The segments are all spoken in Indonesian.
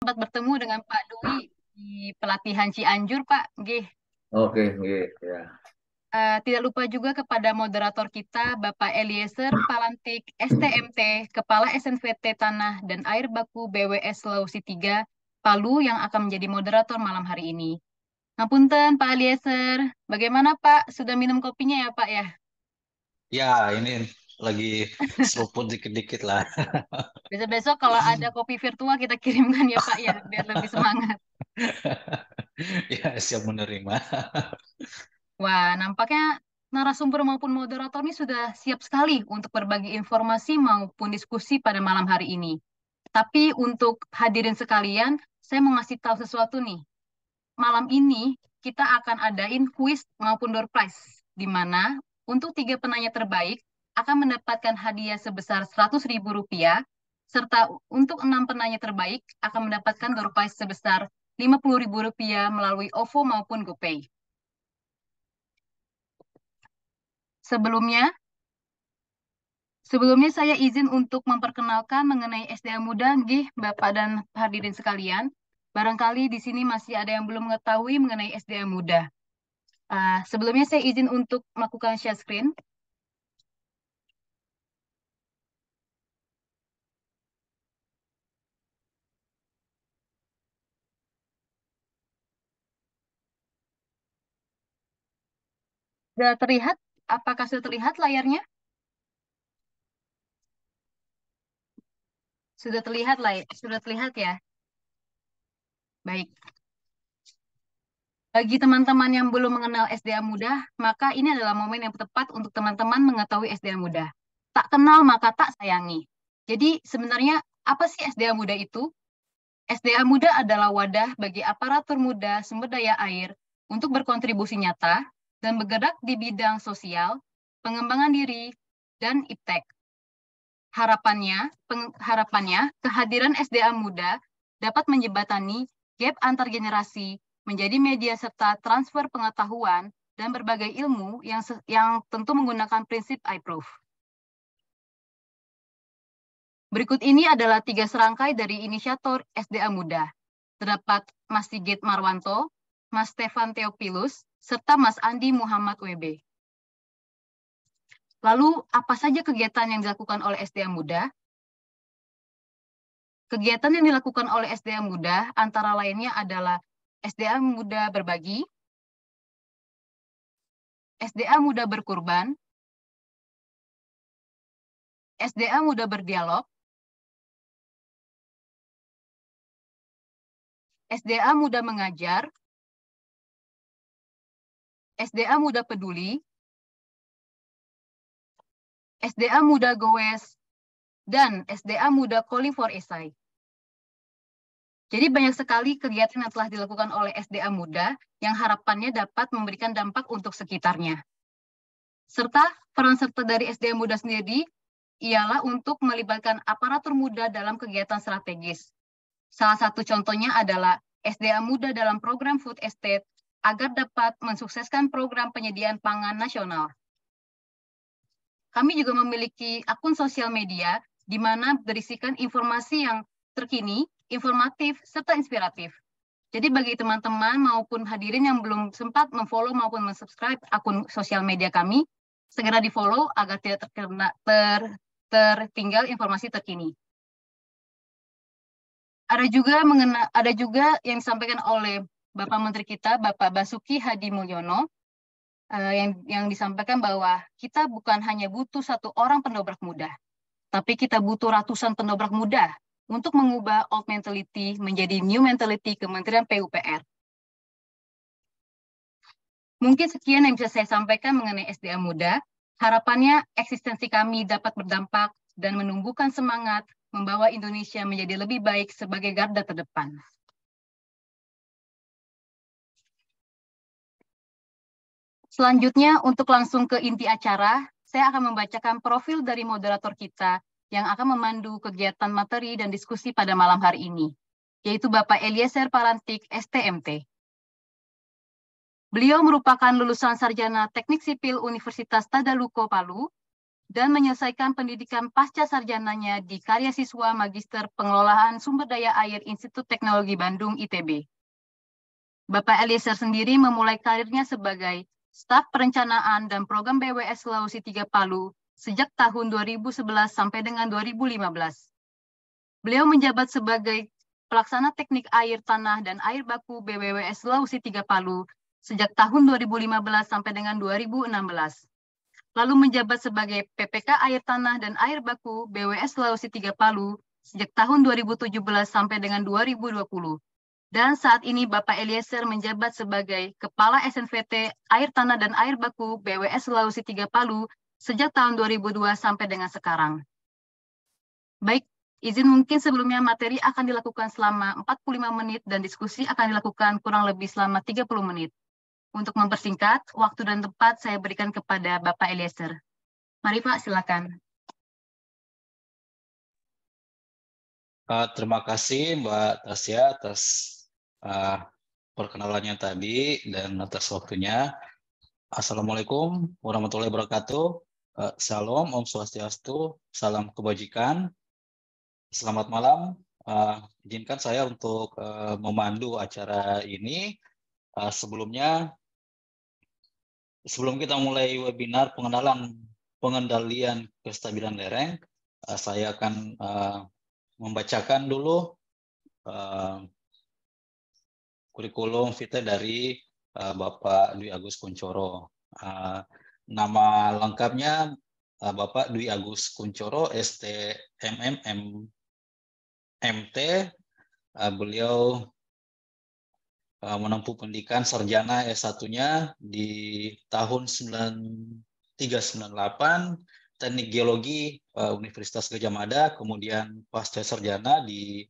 Sempat bertemu dengan Pak Dwi di pelatihan Cianjur, Pak. Nggih. Oke, gitu ya. Tidak lupa juga kepada moderator kita, Bapak Eliezer Palantik, STMT, Kepala SNVT Tanah dan Air Baku BWS Sulawesi 3, Palu yang akan menjadi moderator malam hari ini. Ngapunten, Pak Eliezer. Bagaimana, Pak? Sudah minum kopinya ya, Pak ya? Ya, ini lagi seruput dikit-dikit lah. Besok-besok kalau ada kopi virtual kita kirimkan ya, Pak ya, biar lebih semangat. Ya, siap menerima. Wah, nampaknya narasumber maupun moderator ini sudah siap sekali untuk berbagi informasi maupun diskusi pada malam hari ini. Tapi untuk hadirin sekalian, saya mau ngasih tahu sesuatu nih. Malam ini kita akan adain kuis maupun door prize, di mana untuk tiga penanya terbaik akan mendapatkan hadiah sebesar Rp100.000, serta untuk enam penanya terbaik akan mendapatkan door prize sebesar Rp50.000 melalui OVO maupun GoPay. Sebelumnya, Sebelumnya saya izin untuk memperkenalkan mengenai SDA Muda, nggih, Bapak dan hadirin sekalian. Barangkali di sini masih ada yang belum mengetahui mengenai SDA Muda. Sebelumnya saya izin untuk melakukan share screen. Sudah terlihat? Apakah sudah terlihat layarnya? Sudah terlihat ya. Baik. Bagi teman-teman yang belum mengenal SDA Muda, maka ini adalah momen yang tepat untuk teman-teman mengetahui SDA Muda. Tak kenal maka tak sayangi. Jadi sebenarnya apa sih SDA Muda itu? SDA Muda adalah wadah bagi aparatur muda sumber daya air untuk berkontribusi nyata dan bergerak di bidang sosial, pengembangan diri, dan iptek. Harapannya, kehadiran SDA Muda dapat menjembatani gap antar generasi, menjadi media serta transfer pengetahuan dan berbagai ilmu yang tentu menggunakan prinsip I-Proof. Berikut ini adalah tiga serangkai dari inisiator SDA Muda. Terdapat Mas Sigit Marwanto, Mas Stefan Theophilus, serta Mas Andi Muhammad WB. Lalu, apa saja kegiatan yang dilakukan oleh SDA Muda? Kegiatan yang dilakukan oleh SDA Muda antara lainnya adalah SDA Muda Berbagi, SDA Muda Berkurban, SDA Muda Berdialog, SDA Muda Mengajar, SDA Muda Peduli, SDA Muda Goes, dan SDA Muda Calling for Esai. Jadi banyak sekali kegiatan yang telah dilakukan oleh SDA Muda yang harapannya dapat memberikan dampak untuk sekitarnya. Serta peran serta dari SDA Muda sendiri ialah untuk melibatkan aparatur muda dalam kegiatan strategis. Salah satu contohnya adalah SDA Muda dalam program Food Estate agar dapat mensukseskan program penyediaan pangan nasional. Kami juga memiliki akun sosial media di mana berisikan informasi yang terkini, informatif, serta inspiratif. Jadi bagi teman-teman maupun hadirin yang belum sempat memfollow maupun mensubscribe akun sosial media kami, segera di-follow agar tidak tertinggal informasi terkini. Ada juga yang disampaikan oleh Bapak Menteri kita, Bapak Basuki Hadi Mulyono, yang disampaikan bahwa kita bukan hanya butuh satu orang pendobrak muda, tapi kita butuh ratusan pendobrak muda untuk mengubah old mentality menjadi new mentality Kementerian PUPR. Mungkin sekian yang bisa saya sampaikan mengenai SDA Muda. Harapannya eksistensi kami dapat berdampak dan menumbuhkan semangat membawa Indonesia menjadi lebih baik sebagai garda terdepan. Selanjutnya, untuk langsung ke inti acara, saya akan membacakan profil dari moderator kita yang akan memandu kegiatan materi dan diskusi pada malam hari ini, yaitu Bapak Eliezer Palantik, STMT. Beliau merupakan lulusan sarjana Teknik Sipil Universitas Tadaluko Palu dan menyelesaikan pendidikan pasca sarjananya di Karya Siswa Magister Pengelolaan Sumber Daya Air Institut Teknologi Bandung ITB. Bapak Eliezer sendiri memulai karirnya sebagai staf perencanaan dan program BWS Sulawesi 3 Palu sejak tahun 2011 sampai dengan 2015. Beliau menjabat sebagai pelaksana teknik air tanah dan air baku BWWS Sulawesi 3 Palu sejak tahun 2015 sampai dengan 2016. Lalu menjabat sebagai PPK Air Tanah dan Air Baku BWS Sulawesi 3 Palu sejak tahun 2017 sampai dengan 2020. Dan saat ini Bapak Eliezer menjabat sebagai Kepala SNVT Air Tanah dan Air Baku BWS Sulawesi 3 Palu sejak tahun 2002 sampai dengan sekarang. Baik, izin mungkin sebelumnya materi akan dilakukan selama 45 menit dan diskusi akan dilakukan kurang lebih selama 30 menit. Untuk mempersingkat, waktu dan tempat saya berikan kepada Bapak Eliezer. Mari Pak, silakan. Terima kasih Mbak Tasya atas perkenalannya tadi dan atas waktunya. Assalamualaikum warahmatullahi wabarakatuh. Salam, Om Swastiastu, salam kebajikan. Selamat malam. Izinkan saya untuk memandu acara ini. Sebelum kita mulai webinar pengendalian kestabilan lereng, saya akan membacakan dulu kurikulum vitae dari Bapak Dwi Agus Kunchoro. Nama lengkapnya Bapak Dwi Agus Kunchoro, STMM MT. Beliau menempuh pendidikan sarjana S1-nya di tahun 9398 Teknik Geologi Universitas Gadjah Mada, kemudian pasca sarjana di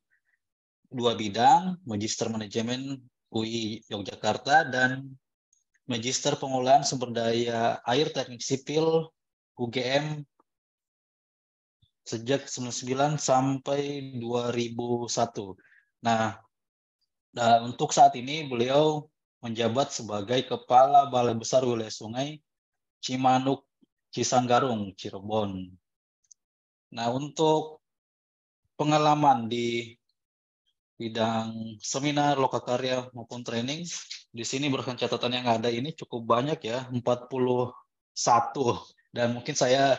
2 bidang, Magister Manajemen UI Yogyakarta dan Magister Pengolahan Sumber Daya Air Teknik Sipil UGM sejak 99 sampai 2001. Nah, untuk saat ini beliau menjabat sebagai Kepala Balai Besar Wilayah Sungai Cimanuk Cisanggarung Cirebon. Nah, untuk pengalaman di bidang seminar, lokakarya maupun training, di sini berdasarkan catatan yang ada ini cukup banyak ya, 41. Dan mungkin saya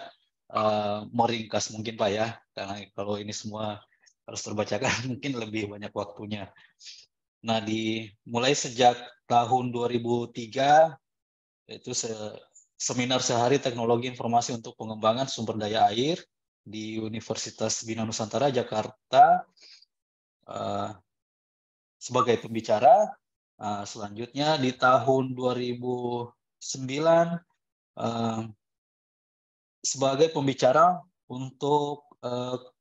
meringkas mungkin Pak ya, karena kalau ini semua harus terbacakan mungkin lebih banyak waktunya. Nah, mulai sejak tahun 2003, yaitu seminar sehari teknologi informasi untuk pengembangan sumber daya air di Universitas Bina Nusantara, Jakarta, sebagai pembicara. Selanjutnya di tahun 2009, sebagai pembicara untuk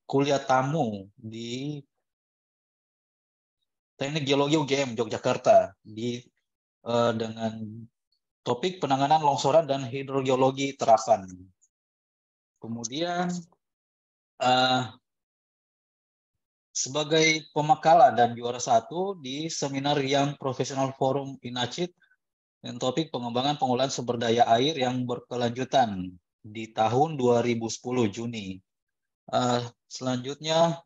kuliah tamu di Teknik Geologi UGM Yogyakarta dengan topik penanganan longsoran dan hidrogeologi Terapan. Kemudian sebagai pemakala dan juara 1 di seminar yang Professional Forum INACID dengan topik pengembangan pengolahan sumber daya air yang berkelanjutan di tahun 2010 Juni. Selanjutnya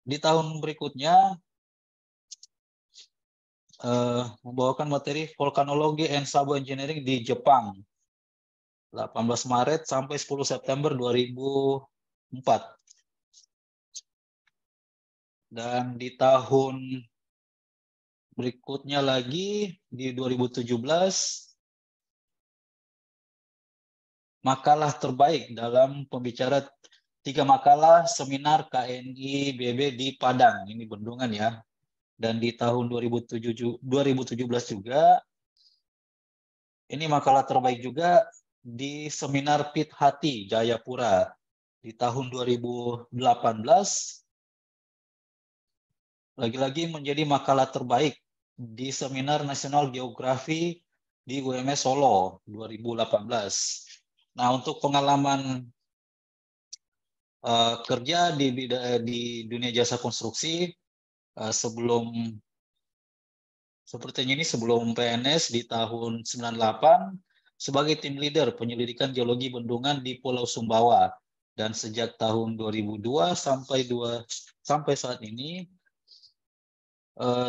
di tahun berikutnya membawakan materi vulkanologi and Sabo Engineering di Jepang 18 Maret sampai 10 September 2004. Dan di tahun berikutnya lagi di 2017 makalah terbaik dalam pembicara 3 makalah seminar KNI BB di Padang, ini Bendungan ya. Dan di tahun 2017 juga, ini makalah terbaik juga di seminar Pit Hati Jayapura. Di tahun 2018, lagi-lagi menjadi makalah terbaik di seminar Nasional Geografi di UMS Solo 2018. Nah, untuk pengalaman kerja di dunia jasa konstruksi, sebelum PNS di tahun 98, sebagai tim leader penyelidikan geologi bendungan di Pulau Sumbawa. Dan sejak tahun 2002 sampai saat ini,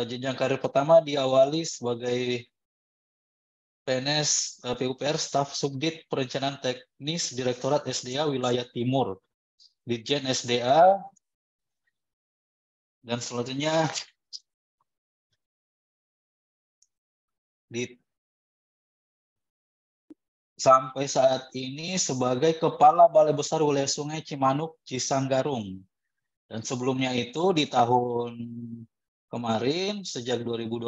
jenjang karir pertama diawali sebagai PNS PUPR Staf Subdit Perencanaan Teknis Direktorat SDA Wilayah Timur, Ditjen SDA, dan selanjutnya sampai saat ini sebagai Kepala Balai Besar Wilayah Sungai Cimanuk Cisanggarung. Dan sebelumnya itu di tahun kemarin sejak 2021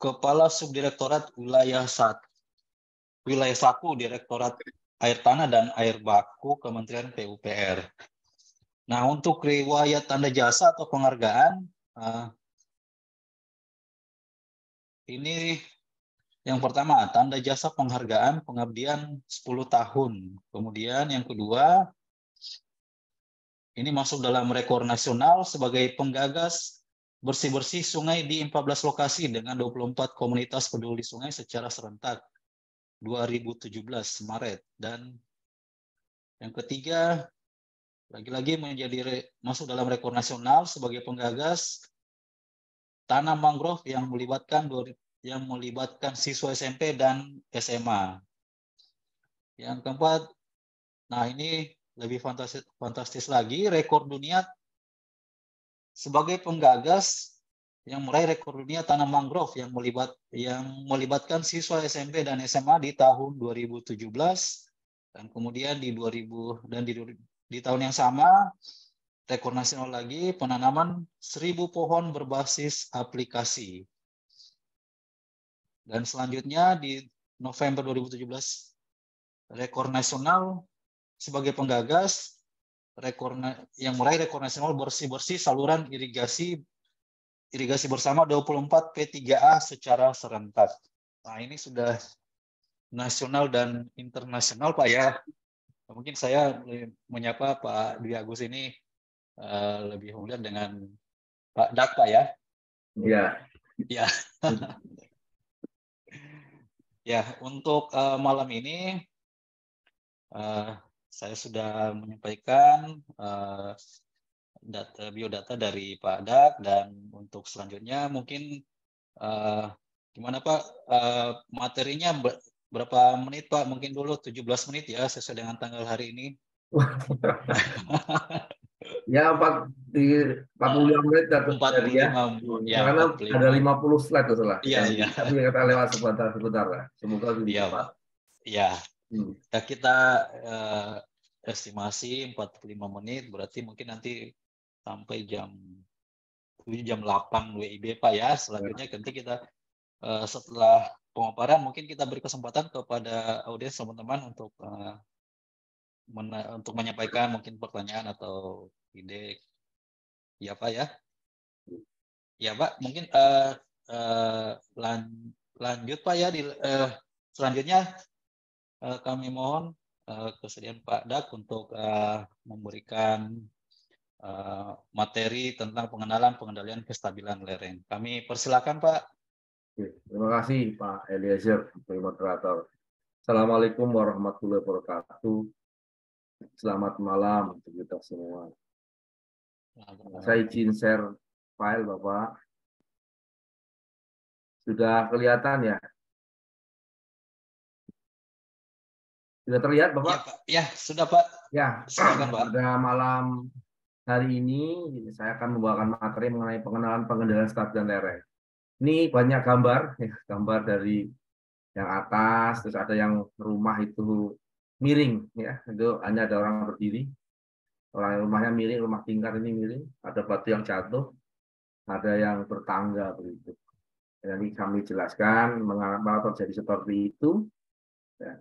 Kepala Subdirektorat Wilayah 1 Direktorat Air Tanah dan Air Baku Kementerian PUPR. Nah, untuk riwayat tanda jasa atau penghargaan ini yang pertama, tanda jasa penghargaan pengabdian 10 tahun. Kemudian yang kedua, ini masuk dalam rekor nasional sebagai penggagas bersih-bersih sungai di 14 lokasi dengan 24 komunitas peduli sungai secara serentak 2017 Maret. Dan yang ketiga, lagi-lagi masuk dalam rekor nasional sebagai penggagas tanam mangrove yang melibatkan siswa SMP dan SMA. Yang keempat, nah ini lebih fantastis lagi, rekor dunia sebagai penggagas yang meraih rekor dunia tanam mangrove yang melibatkan siswa SMP dan SMA di tahun 2017, dan kemudian di tahun yang sama rekor nasional lagi penanaman 1000 pohon berbasis aplikasi. Dan selanjutnya di November 2017 rekor nasional sebagai penggagas yang meraih rekor nasional bersih-bersih saluran irigasi bersama 24 P3A secara serentak. Nah, ini sudah nasional dan internasional, Pak ya. Mungkin saya menyapa Pak Dwi Agus ini lebih familiar dengan Pak Dak, Pak ya. Iya. Ya. Ya, untuk malam ini saya sudah menyampaikan biodata dari Pak Dak, dan untuk selanjutnya mungkin gimana Pak, materinya berapa menit Pak? Mungkin dulu 17 menit ya sesuai dengan tanggal hari ini. Ya 45 menit dapat dari ya. Karena 45. Ada 50 slide tuh salah. Iya. Tapi kita lewat sebentar lah. Semoga lebih cepat. Iya. Kita estimasi 45 menit, berarti mungkin nanti sampai jam 8 WIB Pak ya. Selanjutnya nanti kita setelah pemaparan mungkin kita beri kesempatan kepada audiens teman-teman untuk menyampaikan mungkin pertanyaan atau ide. Ya Pak ya. Ya Pak, mungkin lanjut Pak ya. Selanjutnya kami mohon kesediaan Pak Dak untuk memberikan materi tentang pengendalian kestabilan lereng. Kami persilakan Pak. Terima kasih Pak Eliezer, moderator. Assalamualaikum warahmatullahi wabarakatuh. Selamat malam untuk kita semua. Saya izin share file Bapak. Sudah kelihatan ya? Sudah terlihat Bapak? Ya, Pak. Ya, sudah Pak. Ya, pada malam hari ini saya akan membawakan materi mengenai pengendalian kestabilan lereng. Ini banyak gambar dari yang atas, terus ada yang rumah itu miring, ya, itu hanya ada orang berdiri, orang yang rumahnya miring, rumah tingkat ini miring, ada batu yang jatuh, ada yang bertangga begitu. Jadi kami jelaskan mengapa terjadi seperti itu, ya.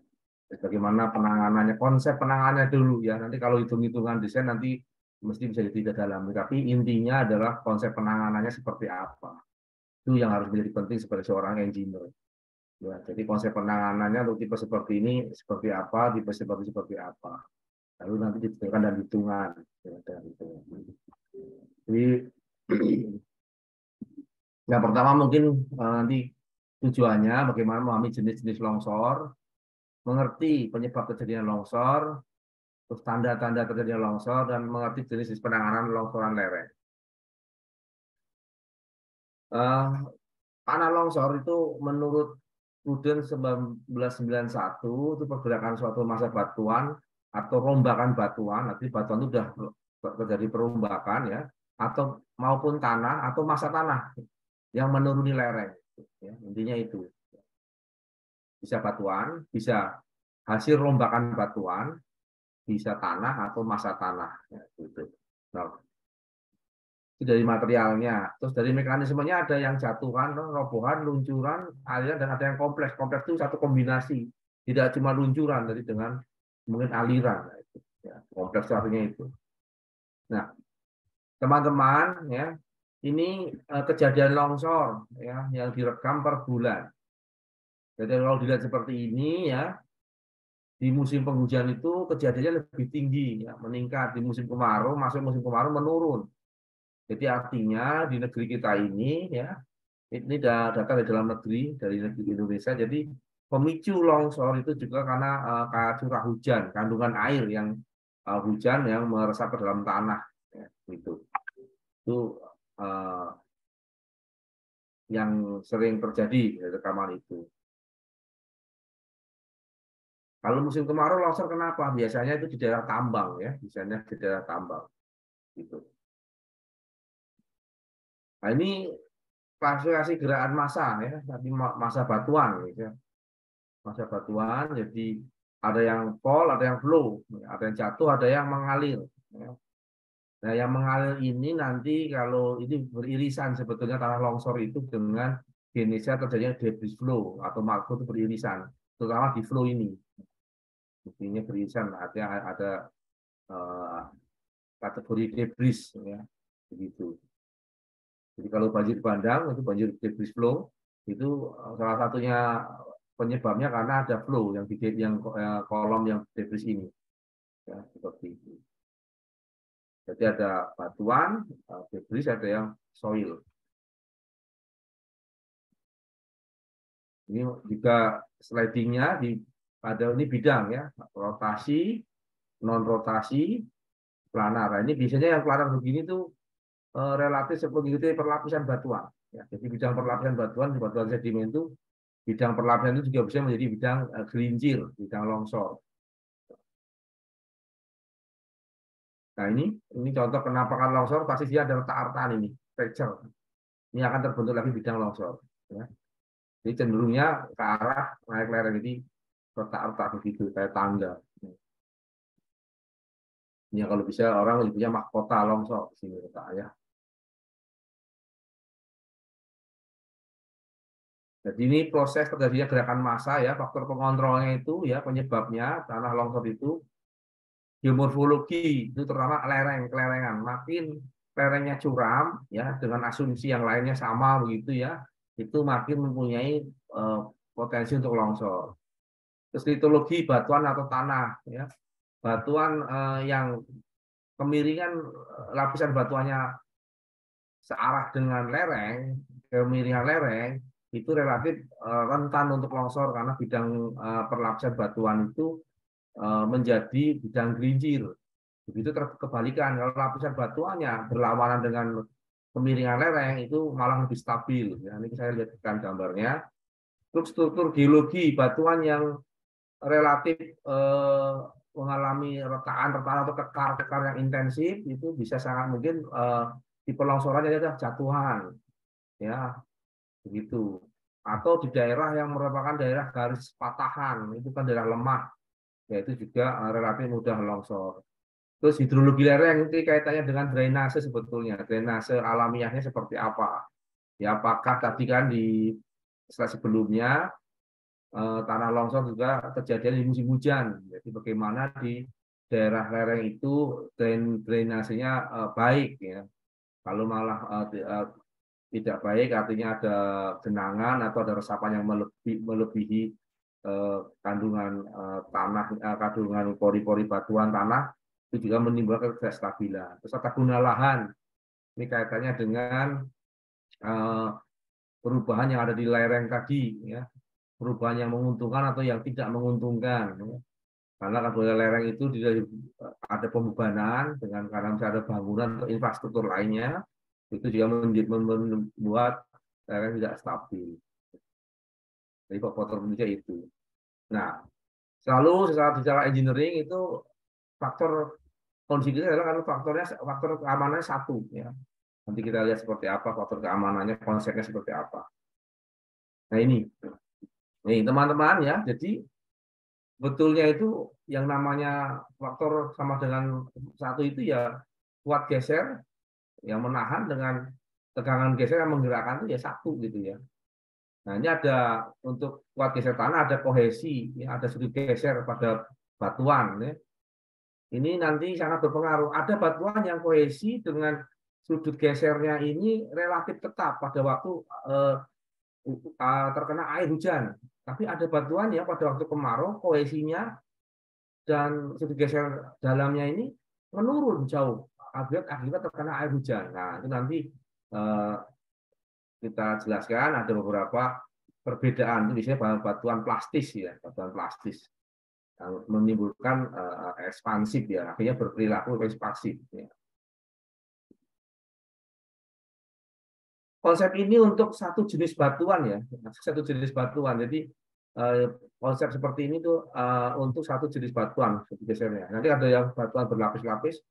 Bagaimana penanganannya, konsep penanganannya dulu ya. Nanti kalau hitung-hitungan desain nanti mesti bisa tidak dalam. Tapi intinya adalah konsep penanganannya seperti apa. Itu yang harus menjadi penting sebagai seorang engineer. Ya, jadi konsep penanganannya untuk tipe seperti ini seperti apa, tipe seperti apa. Lalu nanti ditentukan dan hitungan. Jadi yang pertama mungkin nanti Tujuannya bagaimana memahami jenis-jenis longsor, mengerti penyebab terjadinya longsor, terus tanda-tanda terjadinya longsor, dan mengerti jenis penanganan longsoran lereng. Tanah longsor itu menurut Prudence 1991 itu pergerakan suatu massa batuan atau rombakan batuan, nanti batuan itu sudah terjadi perombakan ya, atau maupun tanah atau massa tanah yang menuruni lereng. Ya, intinya itu. Bisa batuan, bisa hasil rombakan batuan, bisa tanah atau massa tanah. Ya, gitu. Nah, itu dari materialnya. Terus dari mekanismenya ada yang jatuhan, robohan, luncuran, aliran, dan ada yang kompleks. Kompleks itu satu kombinasi. Tidak cuma luncuran, jadi dengan mungkin aliran. Ya, kompleks itu artinya itu. Nah, teman-teman, ya, ini kejadian longsor ya yang direkam per bulan. Jadi kalau dilihat seperti ini ya, di musim penghujan itu kejadiannya lebih tinggi, ya, meningkat. Di musim kemarau, masuk musim kemarau menurun. Jadi artinya di negeri kita ini ya, ini data dari dalam negeri, dari negeri Indonesia. Jadi pemicu longsor itu juga karena curah hujan, kandungan air yang hujan yang meresap ke dalam tanah, ya, gitu. Itu yang sering terjadi rekaman itu. Kalau musim kemarau longsor kenapa? Biasanya itu di daerah tambang ya, biasanya di daerah tambang. Gitu. Nah ini klasifikasi gerakan massa ya, tadi massa batuan gitu ya. Massa batuan, jadi ada yang fall, ada yang flow, ada yang jatuh, ada yang mengalir. Ya. Nah yang mengalir ini nanti kalau ini beririsan sebetulnya tanah longsor itu dengan jenisnya terjadinya debris flow atau marco itu beririsan, terutama di flow ini. Buktinya beririsan, artinya ada kategori debris ya, begitu. Jadi kalau banjir bandang itu banjir debris flow itu salah satunya penyebabnya karena ada flow yang kolom yang debris ini ya, seperti itu. Jadi ada batuan, debris, ada yang soil. Ini juga slidingnya ada ini bidang ya, rotasi, non rotasi, planar. Nah, ini biasanya yang planar begini tuh relatif mengikuti perlapisan batuan. Ya, jadi bidang perlapisan batuan sedimen itu, bidang perlapisan itu juga bisa menjadi bidang gelincir, bidang longsor. Nah ini contoh kenapa kan longsor pasti dia ada retak-retakan ini, fracture. Ini akan terbentuk lagi bidang longsor. Ya. Jadi cenderungnya ke arah naik lereng ini retak-retak begitu, kayak tangga. Ini kalau bisa orang lebih punya mahkota longsor di sini retak ya. Jadi ini proses terjadinya gerakan massa ya, faktor pengontrolnya itu ya, penyebabnya tanah longsor itu geomorfologi itu terutama lereng-lerengan. Makin lerengnya curam ya dengan asumsi yang lainnya sama begitu ya, itu makin mempunyai potensi untuk longsor. Terus litologi batuan atau tanah ya. Batuan yang kemiringan lapisan batuannya searah dengan lereng, kemiringan lereng itu relatif rentan untuk longsor karena bidang perlapisan batuan itu menjadi bidang gelincir. Begitu kebalikan, kalau lapisan batuannya berlawanan dengan kemiringan lereng itu malah lebih stabil. Ya, ini saya lihatkan gambarnya. Struktur geologi batuan yang relatif mengalami retakan atau kekar yang intensif itu bisa sangat mungkin tipe longsorannya adalah jatuhan, ya begitu. Atau di daerah yang merupakan daerah garis patahan, itu kan daerah lemah, yaitu juga relatif mudah longsor. Terus hidrologi lereng itu kaitannya dengan drainase sebetulnya, drainase alamiahnya seperti apa? Ya apakah tadi kan di slide sebelumnya tanah longsor juga kejadian di musim hujan. Jadi bagaimana di daerah lereng itu drainasenya baik ya. Kalau malah tidak baik artinya ada genangan atau ada resapan yang melebihi kandungan tanah, kandungan pori-pori batuan tanah itu juga menimbulkan ketidakstabilan. Terus tata guna lahan ini kaitannya dengan perubahan yang ada di lereng tadi, ya, perubahan yang menguntungkan atau yang tidak menguntungkan. Ya. Karena kalau lereng itu ada pembebanan dengan karena misalnya ada bangunan atau infrastruktur lainnya, itu juga membuat lereng tidak stabil. Jadi faktor penunjang itu. Nah, selalu secara engineering itu faktor kondisi kita adalah kalau faktor keamanannya satu, ya. Nanti kita lihat seperti apa faktor keamanannya, konsepnya seperti apa. Nah ini teman-teman ya. Jadi betulnya itu yang namanya faktor sama dengan satu itu ya kuat geser yang menahan dengan tegangan geser yang menggerakkan itu ya satu gitu ya. Nah ini ada untuk kuat geser tanah ada kohesi, ya, ada sudut geser pada batuan. Ya. Ini nanti sangat berpengaruh. Ada batuan yang kohesi dengan sudut gesernya ini relatif tetap pada waktu terkena air hujan. Tapi ada batuan ya pada waktu kemarau kohesinya dan sudut geser dalamnya ini menurun jauh akibat terkena air hujan. Nah itu nanti kita jelaskan ada beberapa perbedaan. Itu biasanya batuan plastis ya, batuan plastis yang menimbulkan ekspansif ya, akhirnya berperilaku ekspansif. Ya. Konsep ini untuk satu jenis batuan ya, satu jenis batuan. Jadi konsep seperti ini tuh untuk satu jenis batuan gesernya. Nanti ada yang batuan berlapis-lapis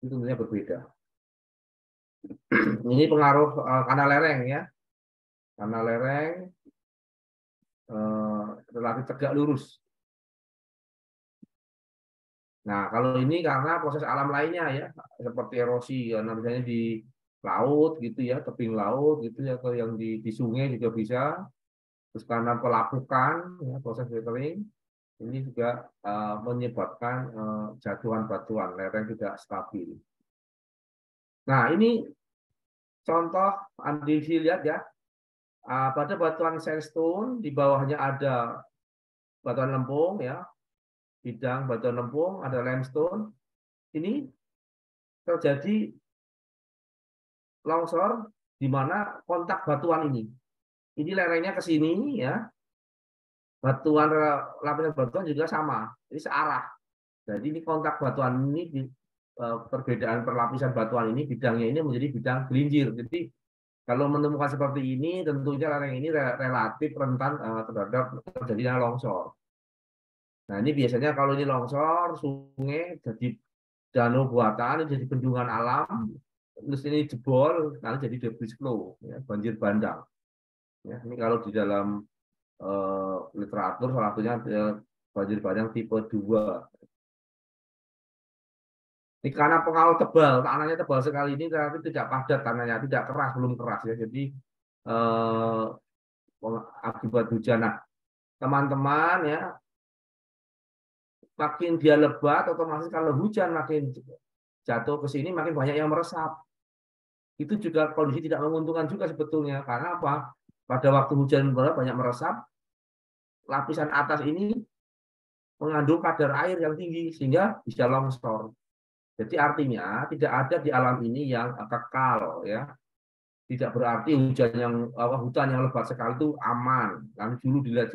itu tentunya berbeda. Ini pengaruh kanal lereng ya, kanal lereng relatif tegak lurus. Nah kalau ini karena proses alam lainnya ya, seperti erosi, ya, misalnya di laut gitu ya, tebing laut gitu ya, atau yang di sungai juga bisa. Terus karena pelapukan, ya, proses filtering, ini juga menyebabkan jatuhan batuan, lereng tidak stabil. Nah ini contoh, Andi lihat ya, pada batuan sandstone di bawahnya ada batuan lempung ya, bidang batuan lempung, ada limestone. Ini terjadi longsor di mana kontak batuan ini. Ini lerengnya ke sini ya. Batuan lapisan batuan juga sama, ini searah. Jadi ini kontak batuan ini perbedaan perlapisan batuan ini bidangnya ini menjadi bidang gelincir. Jadi kalau menemukan seperti ini tentunya lereng ini relatif rentan terhadap terjadinya longsor. Nah ini biasanya kalau ini longsor sungai jadi danau buatan, jadi bendungan alam, terus ini jebol, nanti jadi debris flow, ya, banjir bandang. Ya, ini kalau di dalam literatur salah satunya banjir bandang tipe 2. Ini karena pengaruh tebal, tanahnya tebal sekali ini, tapi tidak padat tanahnya, tidak keras, belum keras ya. Jadi akibat hujan. Nah, teman-teman ya, makin dia lebat, otomatis kalau hujan makin jatuh ke sini, makin banyak yang meresap. Itu juga kondisi tidak menguntungkan juga sebetulnya. Karena apa? Pada waktu hujan banyak meresap, lapisan atas ini mengandung kadar air yang tinggi sehingga bisa longsor. Jadi artinya tidak ada di alam ini yang kekal ya. Tidak berarti hutan yang lebat sekali itu aman. Kami dulu dilihat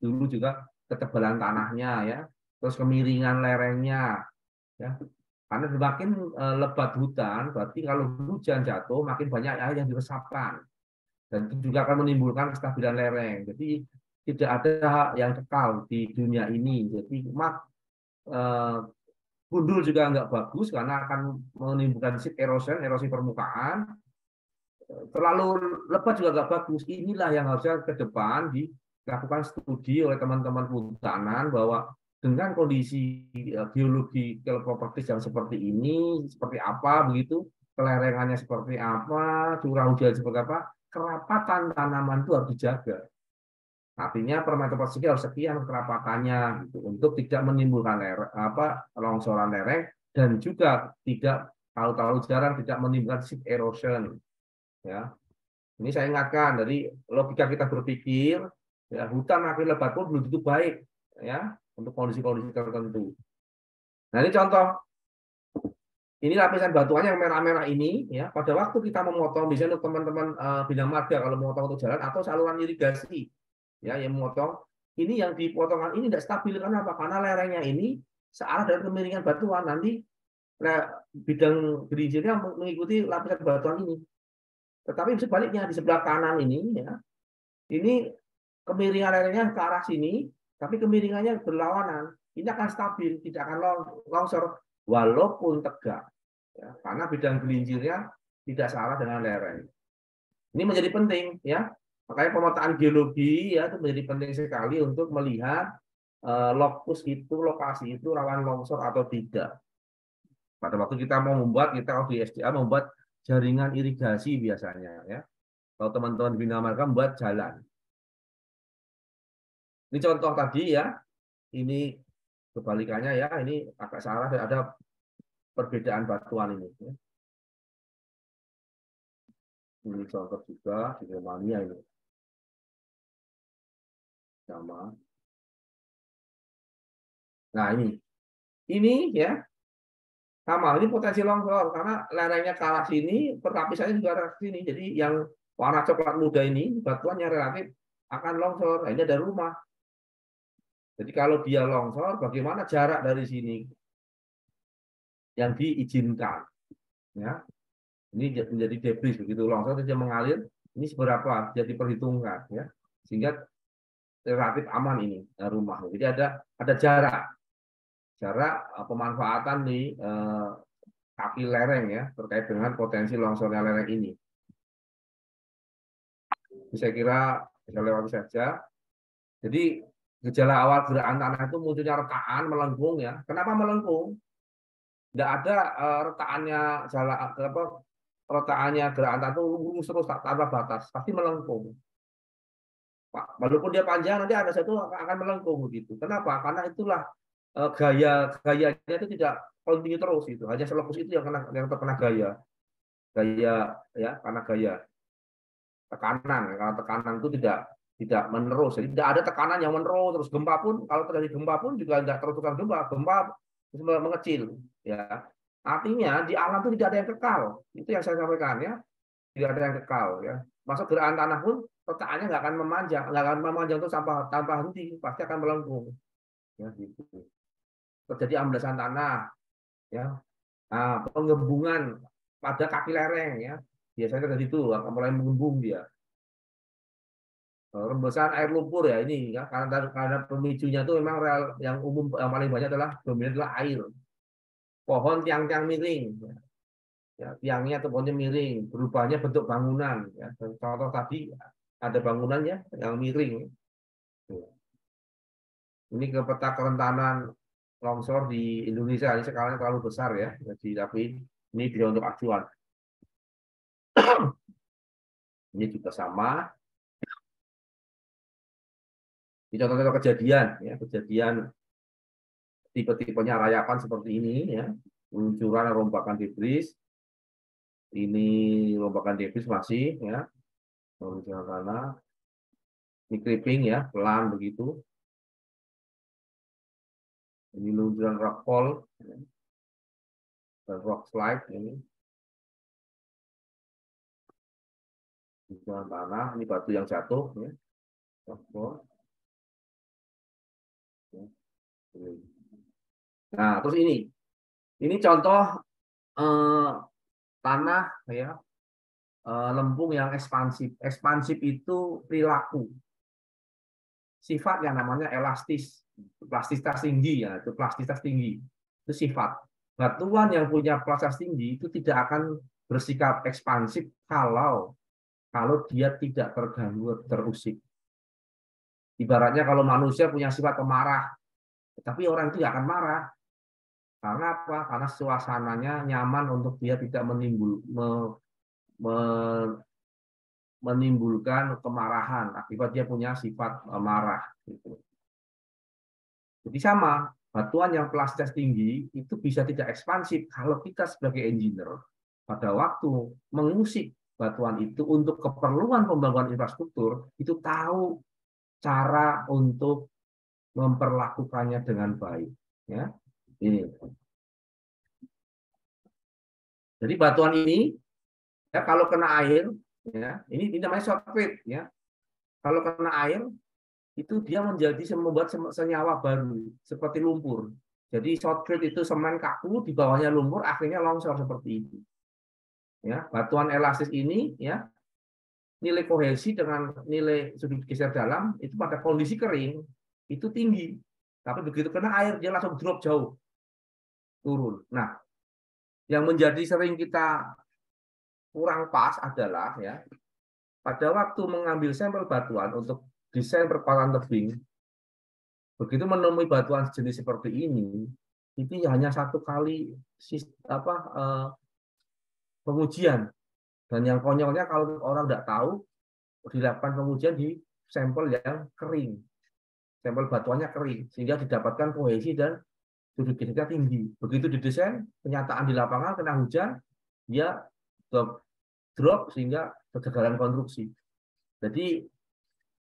dulu juga ketebalan tanahnya ya, terus kemiringan lerengnya ya. Karena semakin lebat hutan, berarti kalau hujan jatuh makin banyak air yang diresapkan. Dan itu juga akan menimbulkan kestabilan lereng. Jadi tidak ada yang kekal di dunia ini. Jadi gundul juga nggak bagus karena akan menimbulkan sheet erosion, erosi permukaan. Terlalu lebat juga nggak bagus. Inilah yang harusnya ke depan dilakukan studi oleh teman-teman kehutanan bahwa dengan kondisi geologi properties yang seperti ini, seperti apa begitu, kelerengannya seperti apa, curah hujan seperti apa, kerapatan tanaman itu harus dijaga. Artinya per meter persegi harus sekian kerapatannya gitu, untuk tidak menimbulkan longsoran lereng dan juga tidak tahu-tahu jarang tidak menimbulkan sheet erosion. Ya, ini saya ingatkan dari logika kita berpikir, ya, hutan makin lebat pun belum tentu baik, ya, untuk kondisi-kondisi tertentu. Nah ini contoh Ini lapisan batuannya yang merah-merah ini, ya. Pada waktu kita memotong, biasanya untuk teman-teman bina marga kalau memotong untuk jalan atau saluran irigasi, ya, yang memotong, ini yang dipotongkan ini tidak stabil. Kenapa? Karena lerengnya ini searah dengan kemiringan batuan. Nanti bidang gerincirnya mengikuti lapisan batuan ini. Tetapi sebaliknya di sebelah kanan ini, ya, ini kemiringan lerengnya ke arah sini, tapi kemiringannya berlawanan. Ini akan stabil, tidak akan longsor walaupun tegak, ya, karena bidang gelincirnya tidak searah dengan lereng. Ini menjadi penting, ya. Makanya pemetaan geologi, ya, itu menjadi penting sekali untuk melihat lokus itu, lokasi itu rawan longsor atau tidak. Pada waktu kita mau membuat, kita di SDA membuat jaringan irigasi biasanya, ya. Kalau teman-teman bina marga membuat jalan. Ini contoh tadi, ya. Ini kebalikannya, ya. Ini agak salah, ada perbedaan batuan ini. Ya. Ini contoh juga di Romania ini. Sama. Nah, ini ya sama. Ini potensi longsor karena lerengnya ke arah sini, perlapisannya juga arah sini. Jadi yang warna coklat muda ini batuannya relatif akan longsor. Nah, ini ada rumah. Jadi kalau dia longsor, bagaimana jarak dari sini yang diizinkan? Ya, ini menjadi debris begitu longsor dia mengalir. Ini seberapa jadi diperhitungkan, ya, sehingga relatif aman ini rumah. Jadi ada jarak pemanfaatan di kaki lereng, ya, terkait dengan potensi longsornya lereng ini. Saya kira bisa lewati saja. Jadi gejala awal gerakan tanah itu munculnya retakan, melengkung, ya. Kenapa melengkung? Tidak ada retakannya retakannya gerakan tanah itu lurus terus tanpa batas, pasti melengkung. Walaupun dia panjang, nanti ada satu akan melengkung begitu. Kenapa? Karena itulah gayanya itu tidak kontinu terus itu. Hanya selokus itu yang terkena gaya, ya, karena gaya tekanan. Kalau tekanan itu tidak menerus. Jadi tidak ada tekanan yang menerus terus. Gempa pun kalau terjadi gempa pun juga tidak terus-terusan gempa terus mengecil, ya. Artinya di alam itu tidak ada yang kekal. Itu yang saya sampaikan, ya. Tidak ada yang kekal, ya. Masuk gerakan tanah pun retakannya nggak akan memanjang terus tanpa henti, pasti akan melengkung, ya, gitu. Terjadi amblesan tanah, ya. Nah, penggembungan pada kaki lereng, ya, biasanya dari itu akan mulai mengembung dia. Rembesan air lumpur, ya, ini, ya, karena pemicunya itu memang yang umum yang paling banyak dominan adalah air. Pohon tiang-tiang miring, ya, tiangnya atau pohonnya miring, berubahnya bentuk bangunan, ya. Contoh tadi ada bangunannya yang miring. Ini ke peta kerentanan longsor di Indonesia. Ini skalanya terlalu besar, ya. Jadi tapi ini bisa untuk acuan. Ini juga sama. Ini contoh-contoh kejadian, ya, kejadian tipe-tipenya rayapan seperti ini, ya. Luncuran rombakan debris. Ini rombakan debris masih, ya. Luncuran tanah. Ini clipping, ya, pelan begitu. Ini luncuran rock fall, ya. Dan rock slide ini. Luncuran tanah, ini batu yang jatuh, ya. Rock fall. Nah, terus ini contoh tanah, ya, lempung yang ekspansif. Ekspansif itu perilaku, sifat yang namanya elastis, plastisitas tinggi, ya, itu plastisitas tinggi, itu sifat. Batuan yang punya plastisitas tinggi itu tidak akan bersikap ekspansif kalau dia tidak terganggu, terusik. Ibaratnya kalau manusia punya sifat pemarah, tapi orang itu tidak akan marah. Karena apa? Karena suasananya nyaman untuk dia tidak menimbulkan kemarahan akibat dia punya sifat marah. Gitu. Jadi sama, batuan yang plastisitas tinggi itu bisa tidak ekspansif kalau kita sebagai engineer pada waktu mengusik batuan itu untuk keperluan pembangunan infrastruktur itu tahu cara untuk memperlakukannya dengan baik. Ya, ini. Jadi batuan ini ya kalau kena air, ya ini namanya shotcrete ya. Kalau kena air itu dia membuat senyawa baru seperti lumpur. Jadi shotcrete itu semen kaku, di bawahnya lumpur, akhirnya longsor seperti itu. Ya, batuan elastis ini ya nilai kohesi dengan nilai sudut geser dalam itu pada kondisi kering itu tinggi, tapi begitu kena air dia langsung drop jauh turun. Nah, yang menjadi sering kita kurang pas adalah ya pada waktu mengambil sampel batuan untuk desain perpalahan tebing, begitu menemui batuan sejenis seperti ini, itu hanya satu kali pengujian. Dan yang konyolnya kalau orang tidak tahu, dilakukan pengujian di sampel yang kering. Sampel batuannya kering, sehingga didapatkan kohesi dan sudut gesernya tinggi. Begitu didesain, kenyataan di lapangan kena hujan, dia drop sehingga kegagalan konstruksi. Jadi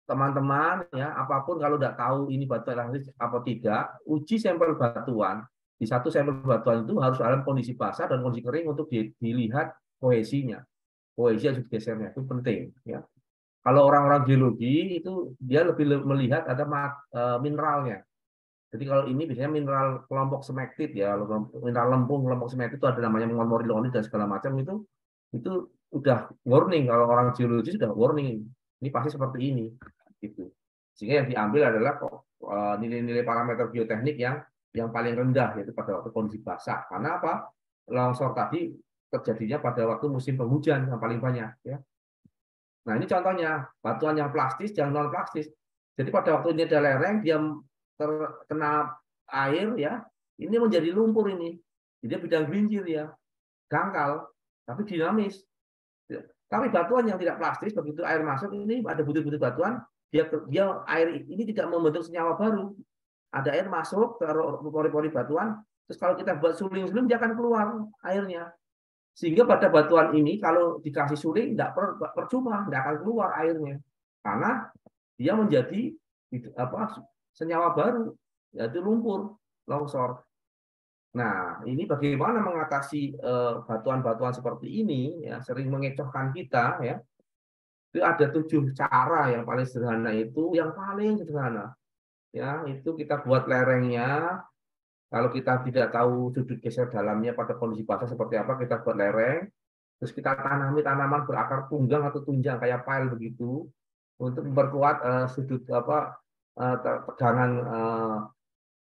teman-teman ya apapun kalau tidak tahu ini batu elastis apa tidak, uji sampel batuan di satu sampel batuan itu harus dalam kondisi basah dan kondisi kering untuk dilihat kohesinya, kohesi sudut gesernya itu penting ya. Kalau orang-orang geologi itu dia lebih melihat ada mineralnya. Jadi kalau ini biasanya mineral kelompok smectite ya, mineral lempung kelompok smectite itu ada namanya montmorillonite dan segala macam itu udah warning kalau orang geologi sudah warning ini pasti seperti ini gitu. Sehingga yang diambil adalah nilai-nilai parameter bioteknik yang paling rendah yaitu pada waktu kondisi basah. Karena apa? Longsor tadi terjadinya pada waktu musim penghujan yang paling banyak ya. Nah, ini contohnya batuan yang plastis yang non plastis. Jadi pada waktu ini ada lereng dia terkena air ya, ini menjadi lumpur ini. Jadi bidang gelincir ya, dangkal tapi dinamis. Tapi batuan yang tidak plastis begitu air masuk ini ada butir-butir batuan, dia air ini tidak membentuk senyawa baru. Ada air masuk ke pori-pori batuan, terus kalau kita buat suling-suling dia akan keluar airnya. Sehingga pada batuan ini kalau dikasih suling tidak percuma, tidak akan keluar airnya. Karena dia menjadi senyawa baru, yaitu lumpur, longsor. Nah, ini bagaimana mengatasi batuan-batuan seperti ini ya, sering mengecohkan kita ya. Itu ada 7 cara yang paling sederhana itu, yang paling sederhana. Ya, itu kita buat lerengnya. Kalau kita tidak tahu sudut geser dalamnya pada kondisi basah seperti apa, kita buat lereng. Terus kita tanami tanaman berakar tunggang atau tunjang kayak pile begitu untuk memperkuat sudut tegangan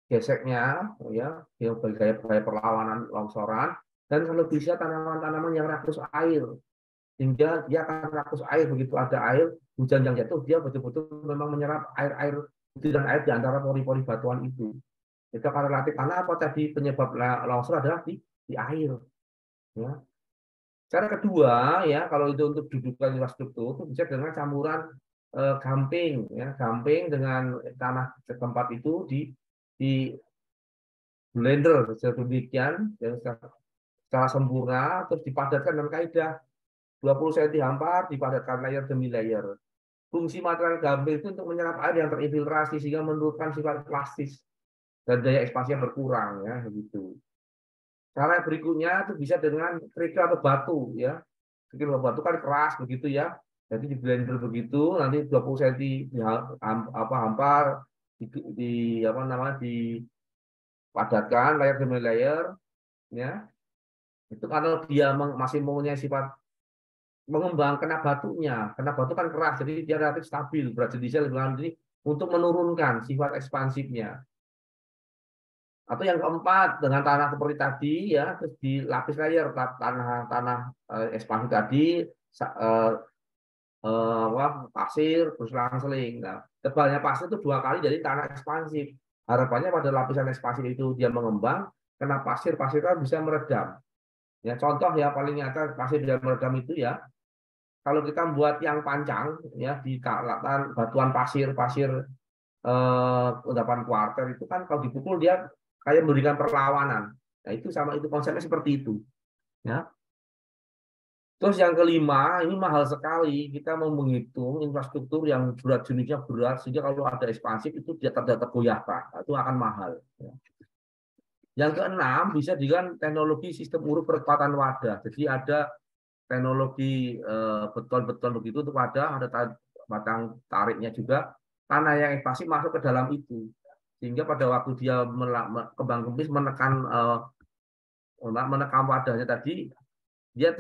geseknya ya, gaya perlawanan longsoran. Dan kalau bisa tanaman-tanaman yang rakus air sehingga dia akan rakus air begitu ada air hujan yang jatuh dia betul-betul memang menyerap air butiran air di antara pori-pori batuan itu. Itu akan relatif karena apa tadi penyebab longsor adalah di air. Ya. Cara kedua ya kalau itu untuk dudukan infrastruktur itu bisa dengan campuran gamping ya, gamping dengan tanah setempat itu di blender sedemikian ya, secara sempurna terus dipadatkan dengan kaidah 20 cm hampar dipadatkan layer demi layer. Fungsi material gamping itu untuk menyerap air yang terinfiltrasi sehingga menurunkan sifat plastis dan daya ekspansinya berkurang ya begitu. Cara berikutnya itu bisa dengan kerikil atau batu ya. Kerikil atau batu kan keras begitu ya. Jadi di blender begitu nanti 20 cm hampar dipadatkan layer demi layer ya. Itu kalau dia masih mempunyai sifat mengembang kena batunya. Kena batu kan keras jadi dia relatif stabil berat judicial untuk menurunkan sifat ekspansifnya. Atau yang keempat dengan tanah seperti tadi ya terus dilapis layer tanah ekspansi tadi pasir terus selang-seling. Nah, tebalnya pasir itu 2 kali jadi tanah ekspansif. Harapannya pada lapisan ekspansif itu dia mengembang, kena pasir kan bisa meredam. Ya contoh ya paling nyata pasir dia meredam itu ya. Kalau kita buat yang panjang ya di batuan pasir endapan kuarter itu kan kalau dipukul dia kayak memberikan perlawanan. Nah, itu sama itu konsepnya seperti itu. Ya. Terus yang kelima, ini mahal sekali. Kita mau menghitung infrastruktur yang berat jenisnya berat sehingga kalau ada ekspansif itu dia tergoyahkan. Itu akan mahal. Ya. Yang keenam bisa dengan teknologi sistem urut percepatan wadah. Jadi ada teknologi beton-beton begitu untuk wadah, ada batang tariknya juga. Tanah yang ekspansi masuk ke dalam itu. Sehingga pada waktu dia kembang kempis menekan wadahnya tadi, dia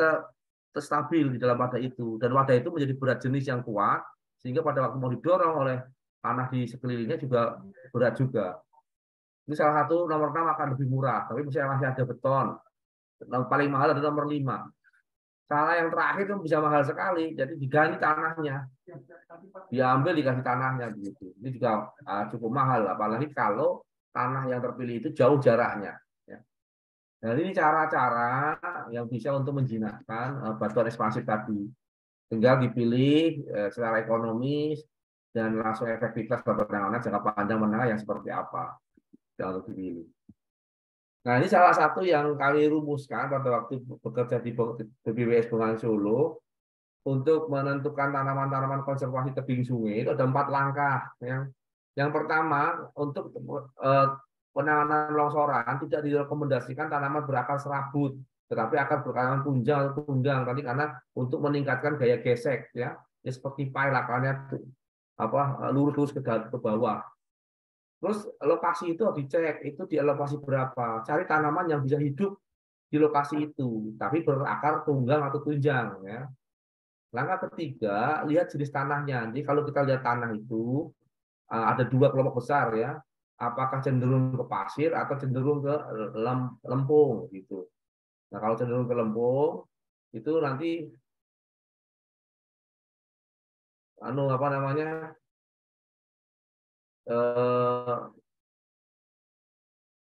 terstabil di dalam wadah itu. Dan wadah itu menjadi berat jenis yang kuat, sehingga pada waktu mau didorong oleh tanah di sekelilingnya juga berat juga. Ini salah satu nomor 6 akan lebih murah, tapi misalnya masih ada beton. Paling mahal ada nomor 5. Salah yang terakhir itu bisa mahal sekali, jadi diganti tanahnya. Diambil dikasih tanahnya begitu. Ini juga cukup mahal, apalagi kalau tanah yang terpilih itu jauh jaraknya. Dan ini cara-cara yang bisa untuk menjinakkan batuan ekspansif tadi. Tinggal dipilih secara ekonomis dan langsung efektivitas penanganan jangka panjang menengah yang seperti apa yang untuk dipilih. Nah, ini salah satu yang kami rumuskan pada waktu bekerja di BPWS Bengawan Solo untuk menentukan tanaman-tanaman konservasi tebing sungai. Itu ada 4 langkah. Yang pertama, untuk penanganan longsoran tidak direkomendasikan tanaman berakar serabut, tetapi akar berakaran tunjang atau tunggang tadi karena untuk meningkatkan gaya gesek ya seperti pile akarnya lurus ke bawah. Terus lokasi itu dicek, itu di lokasi berapa. Cari tanaman yang bisa hidup di lokasi itu, tapi berakar tunggang atau tunjang. Ya. Langkah ketiga, lihat jenis tanahnya. Jadi kalau kita lihat tanah itu, ada 2 kelompok besar ya. Apakah cenderung ke pasir atau cenderung ke lempung gitu. Nah kalau cenderung ke lempung, itu nanti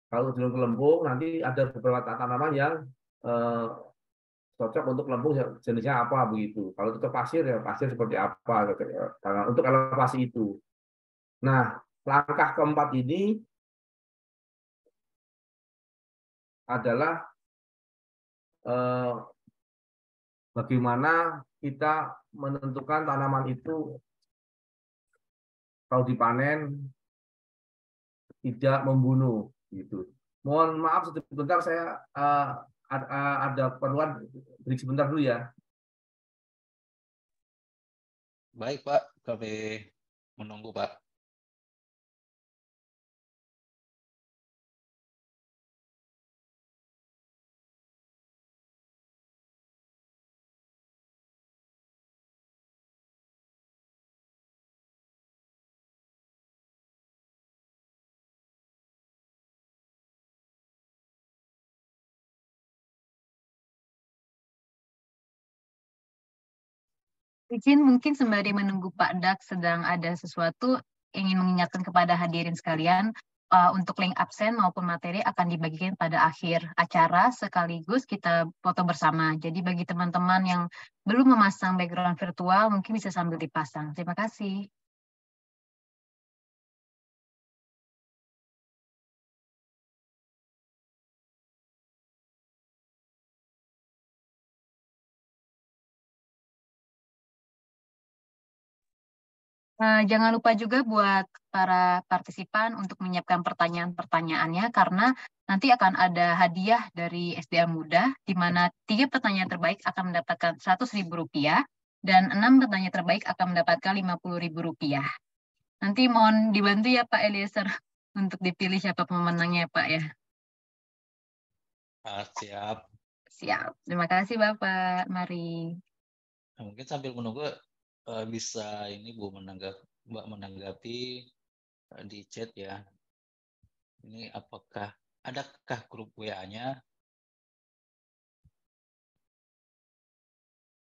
kalau cenderung ke lempung nanti ada beberapa tanaman yang cocok untuk lempung jenisnya apa begitu. Kalau itu pasir ya pasir seperti apa untuk elevasi itu. Nah, langkah keempat ini adalah bagaimana kita menentukan tanaman itu kalau dipanen tidak membunuh gitu. Mohon maaf sebentar saya ada keperluan, break sebentar dulu ya. Baik Pak, kami menunggu Pak. Izin mungkin sembari menunggu Pak Dak sedang ada sesuatu ingin mengingatkan kepada hadirin sekalian untuk link absen maupun materi akan dibagikan pada akhir acara sekaligus kita foto bersama. Jadi bagi teman-teman yang belum memasang background virtual mungkin bisa sambil dipasang. Terima kasih. Jangan lupa juga buat para partisipan untuk menyiapkan pertanyaan-pertanyaannya karena nanti akan ada hadiah dari SDA Muda di mana 3 pertanyaan terbaik akan mendapatkan Rp100.000 dan 6 pertanyaan terbaik akan mendapatkan Rp50.000. Nanti mohon dibantu ya Pak Eliezer untuk dipilih siapa pemenangnya Pak ya. Siap. Siap. Terima kasih Bapak. Mari. Nah, mungkin sambil menunggu bisa ini Bu Mbak menanggapi di chat ya. Ini adakah grup WA-nya?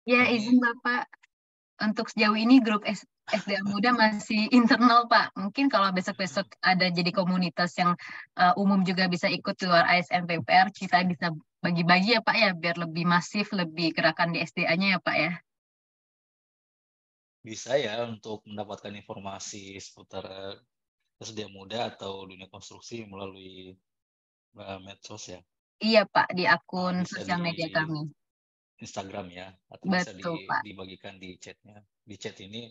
Ya, izin Bapak. Untuk sejauh ini grup SDA Muda masih internal, Pak. Mungkin kalau besok-besok ada jadi komunitas yang umum juga bisa ikut di luar ASN PUPR, kita bisa bagi-bagi ya, Pak ya, biar lebih masif, lebih gerakan di SDA-nya ya, Pak ya. Bisa ya untuk mendapatkan informasi seputar SDA Muda atau dunia konstruksi melalui medsos ya. Iya, Pak, di akun Bisa sosial media kami. Instagram ya, atau Betul, bisa Pak. dibagikan di chatnya. Di chat ini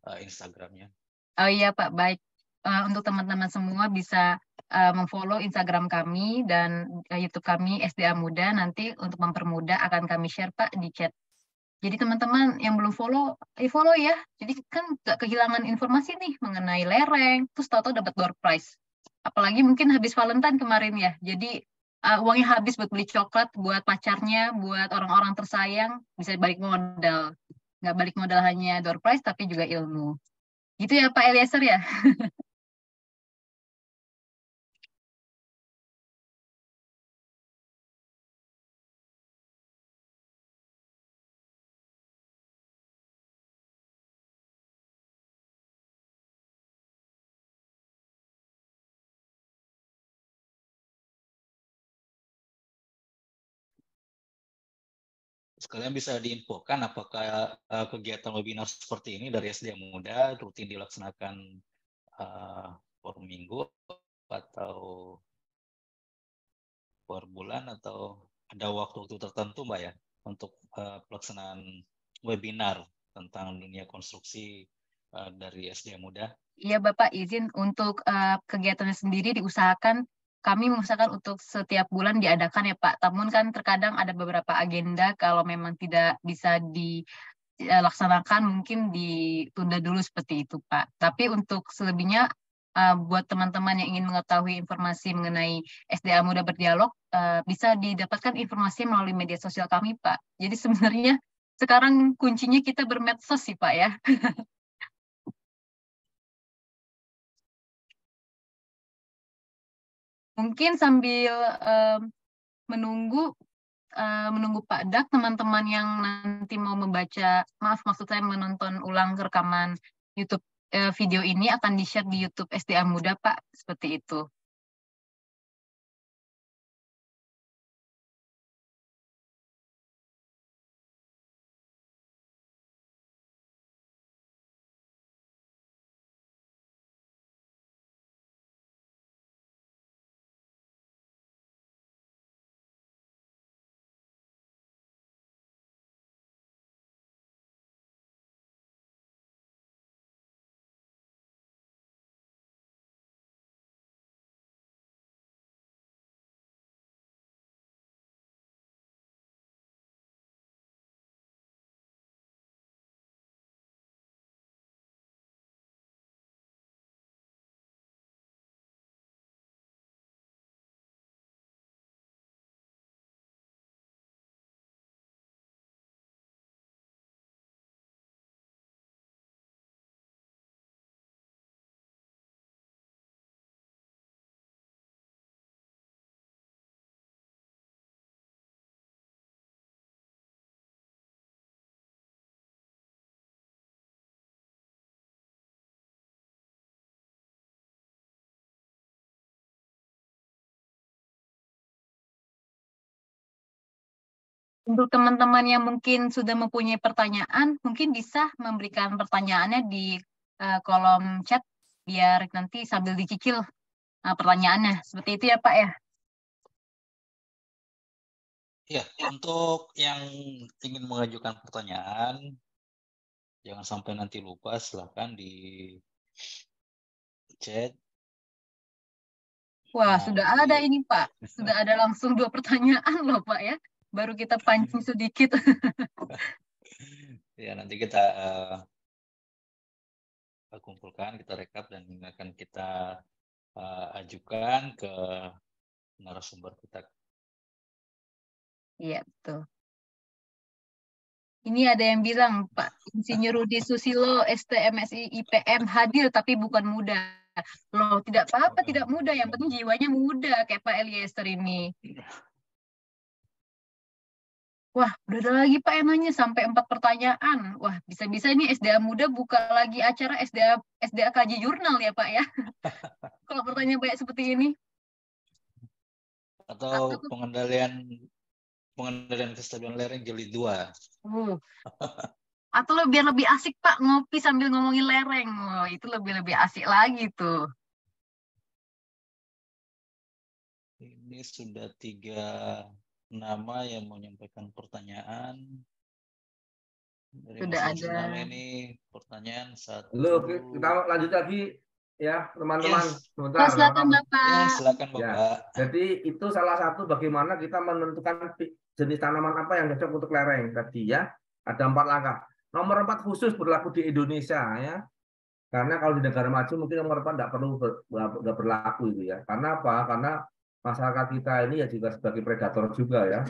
Instagramnya. Oh iya, Pak, baik. Untuk teman-teman semua bisa memfollow Instagram kami dan YouTube kami SDA Muda. Nanti untuk mempermudah akan kami share Pak di chat. Jadi teman-teman yang belum follow, follow ya. Jadi kan gak kehilangan informasi nih mengenai lereng, terus tahu-tahu dapat door prize. Apalagi mungkin habis Valentine kemarin ya. Jadi uangnya habis buat beli coklat, buat pacarnya, buat orang-orang tersayang, bisa balik modal. Nggak balik modal hanya door prize, tapi juga ilmu. Gitu ya Pak Eliezer ya? Sekalian bisa diinfokan apakah kegiatan webinar seperti ini dari SDA Muda rutin dilaksanakan per minggu atau per bulan atau ada waktu-waktu tertentu Mbak ya untuk pelaksanaan webinar tentang dunia konstruksi dari SDA Muda? Iya Bapak, izin untuk kegiatannya sendiri diusahakan, kami mengusahakan untuk setiap bulan diadakan ya Pak. Namun kan terkadang ada beberapa agenda kalau memang tidak bisa dilaksanakan mungkin ditunda dulu seperti itu Pak. Tapi untuk selebihnya buat teman-teman yang ingin mengetahui informasi mengenai SDA Muda Berdialog bisa didapatkan informasi melalui media sosial kami Pak. Jadi sebenarnya sekarang kuncinya kita bermedsos sih Pak ya. Mungkin sambil menunggu Pak Dak, teman-teman yang nanti mau membaca, maksud saya menonton ulang rekaman YouTube video ini akan di-share di YouTube SDA Muda Pak, seperti itu. Untuk teman-teman yang mungkin sudah mempunyai pertanyaan, mungkin bisa memberikan pertanyaannya di kolom chat, biar nanti sambil dicicil pertanyaannya. Seperti itu ya Pak ya? Ya, untuk yang ingin mengajukan pertanyaan, jangan sampai nanti lupa, silakan di chat. Wah, Nah, sudah jadi, ada ini Pak. Sudah ada langsung 2 pertanyaan loh Pak ya. Baru kita pancing sedikit. ya nanti kita kumpulkan, kita rekap dan akan kita ajukan ke narasumber kita. Iya, betul. Ini ada yang bilang, Pak Insinyur Rudi Susilo, STMSI IPM hadir tapi bukan muda. Loh, tidak apa-apa, tidak muda. Yang penting jiwanya muda, kayak Pak Eliezer ini. Wah, udah ada lagi Pak yang nanya sampai 4 pertanyaan. Wah, bisa-bisa ini SDA Muda buka lagi acara SDA Kaji Jurnal ya Pak ya. Kalau pertanyaan banyak seperti ini. Atau pengendalian kestabilan lereng jilid 2. Atau biar lebih asik Pak, ngopi sambil ngomongin lereng. Oh, itu lebih asik lagi tuh. Ini sudah 3 nama yang menyampaikan pertanyaan. Dari Sudah Mas ada. Arsenal ini pertanyaan 1. Loh, kita lanjut lagi. ya teman-teman. Yes. Sebentar. Silakan teman-teman. Bapak. Yes, silakan Ya. Bapak. Jadi itu salah satu bagaimana kita menentukan jenis tanaman apa yang cocok untuk lereng tadi ya. Ada 4 langkah. Nomor 4 khusus berlaku di Indonesia ya. Karena kalau di negara maju mungkin nomor 4 nggak perlu berlaku itu ya. Karena apa? Karena masyarakat kita ini ya juga sebagai predator juga ya.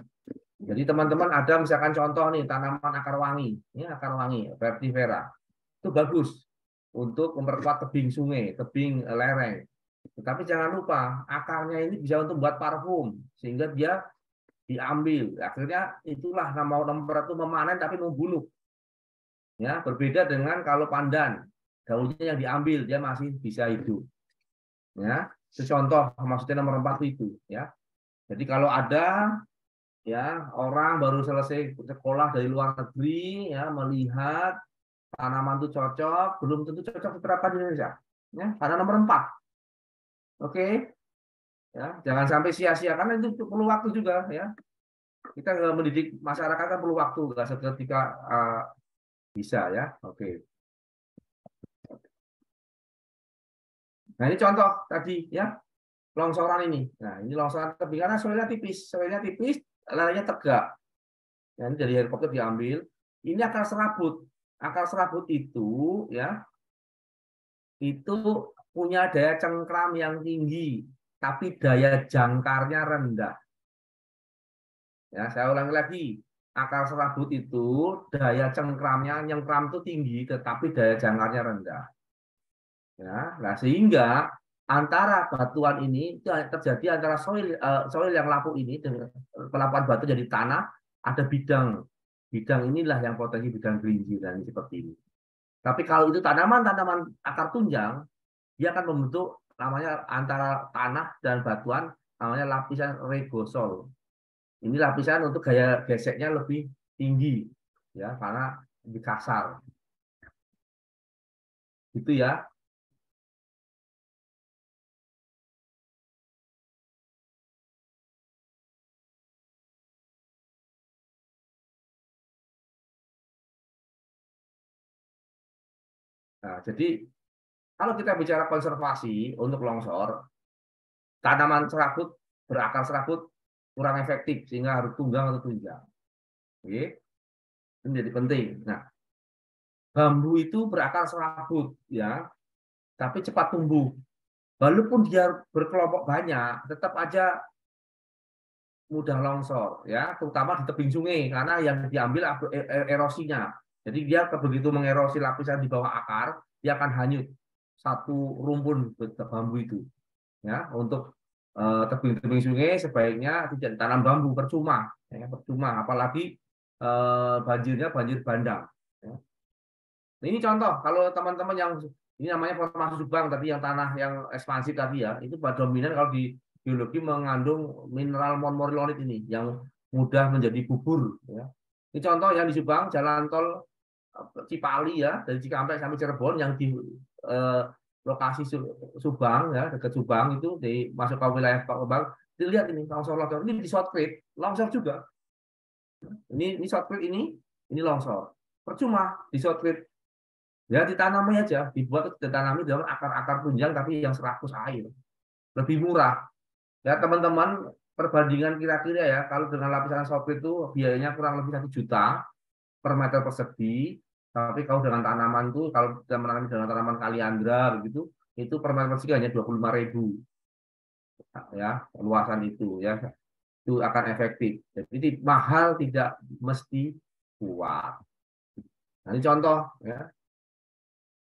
Jadi teman-teman ada misalkan contoh nih tanaman akar wangi, ini akar wangi, Vetiver, itu bagus untuk memperkuat tebing sungai, tebing lereng. Tetapi jangan lupa akarnya ini bisa untuk buat parfum sehingga dia diambil. Akhirnya itulah nomor itu memanen tapi membunuh. Ya, berbeda dengan kalau pandan, daunnya yang diambil dia masih bisa hidup. Ya, itu contoh maksudnya nomor 4 itu. Ya, jadi kalau ada ya orang baru selesai sekolah dari luar negeri ya melihat tanaman itu cocok, belum tentu cocok diterapkan di Indonesia. Ya, karena nomor 4. Oke. Ya, jangan sampai sia-sia karena itu perlu waktu juga ya. Kita mendidik masyarakat kan perlu waktu, nggak seketika bisa ya. Oke. Nah, ini contoh tadi ya. Longsoran ini. Nah, ini longsoran tebing karena soilnya tipis, lerengnya tegak. Ya, ini dari helikopter diambil. Ini akar serabut. Akar serabut itu ya itu punya daya cengkram yang tinggi, tapi daya jangkarnya rendah. Ya, saya ulangi lagi. Akar serabut itu daya cengkramnya, nyengkram itu tinggi, tetapi daya jangkarnya rendah. Ya, nah sehingga antara batuan ini terjadi antara soil yang lapuk ini dengan pelapuan batu jadi tanah ada bidang. Bidang inilah yang potensi bidang gelinjiran seperti ini. Tapi kalau itu tanaman akar tunjang, dia akan membentuk namanya antara tanah dan batuan namanya lapisan regosol. Ini lapisan untuk gaya geseknya lebih tinggi ya karena lebih kasar. Gitu ya. Nah, jadi kalau kita bicara konservasi untuk longsor, tanaman serabut berakar serabut kurang efektif sehingga harus tunggang atau tunjang. Oke. Ini menjadi penting. Nah, bambu itu berakar serabut ya, tapi cepat tumbuh. Walaupun dia berkelompok banyak, tetap aja mudah longsor ya, terutama di tebing sungai karena yang diambil erosinya. Jadi dia begitu mengerosi lapisan di bawah akar, dia akan hanyut satu rumpun bambu itu. Ya, untuk tebing-tebing sungai sebaiknya tidak ditanam bambu percuma, ya, percuma apalagi banjirnya banjir bandang. Ya. Nah, ini contoh kalau teman-teman yang ini namanya formasi subang tadi yang tanah yang ekspansif tadi ya, itu dominan kalau di biologi mengandung mineral monmorillonit ini yang mudah menjadi bubur. Ya. Ini contoh yang di Subang jalan tol Cipali ya dari Cikampek sampai Cirebon yang di lokasi Subang ya dekat Subang itu di masuk ke wilayah Subang dilihat ini longsor ini di shotcrete longsor juga ini shotcrete ini longsor percuma di shotcrete ya ditanami aja dibuat ditanami dalam akar-akar tunjang tapi yang seratus air lebih murah ya teman-teman perbandingan kira-kira ya kalau dengan lapisan shotcrete itu biayanya kurang lebih 1 juta per meter persegi. Tapi kalau dengan tanaman itu, kalau kita menanam dengan tanaman kaliandra begitu, itu per meter persegi hanya 25.000 ya luasan itu ya itu akan efektif. Jadi mahal tidak mesti kuat. Nah, ini contoh ya,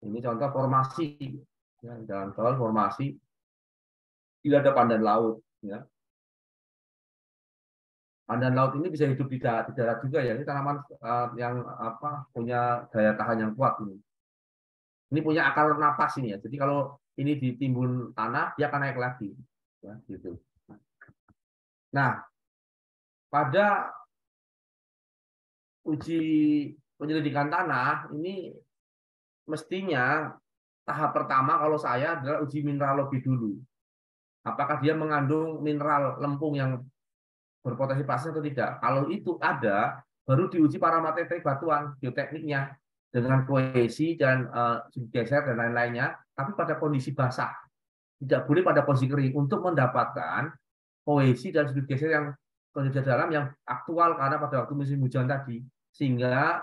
ini contoh formasi ya, jalan tol formasi tidak ada pandan laut ya. Pandan laut ini bisa hidup di darat juga ya. Ini tanaman yang punya daya tahan yang kuat ini. Ini punya akar napas ini ya. Jadi kalau ini ditimbun tanah, dia akan naik lagi. Ya, gitu. Nah, pada uji penyelidikan tanah ini mestinya tahap pertama kalau saya adalah uji mineralogi dulu. Apakah dia mengandung mineral lempung yang berpotensi pasir atau tidak. Kalau itu ada, baru diuji parameter batuan, geotekniknya dengan kohesi dan geser dan lain-lainnya. tapi pada kondisi basah. Tidak boleh pada posisi kering untuk mendapatkan kohesi dan sudut geser yang kondisi dalam yang aktual karena pada waktu musim hujan tadi. Sehingga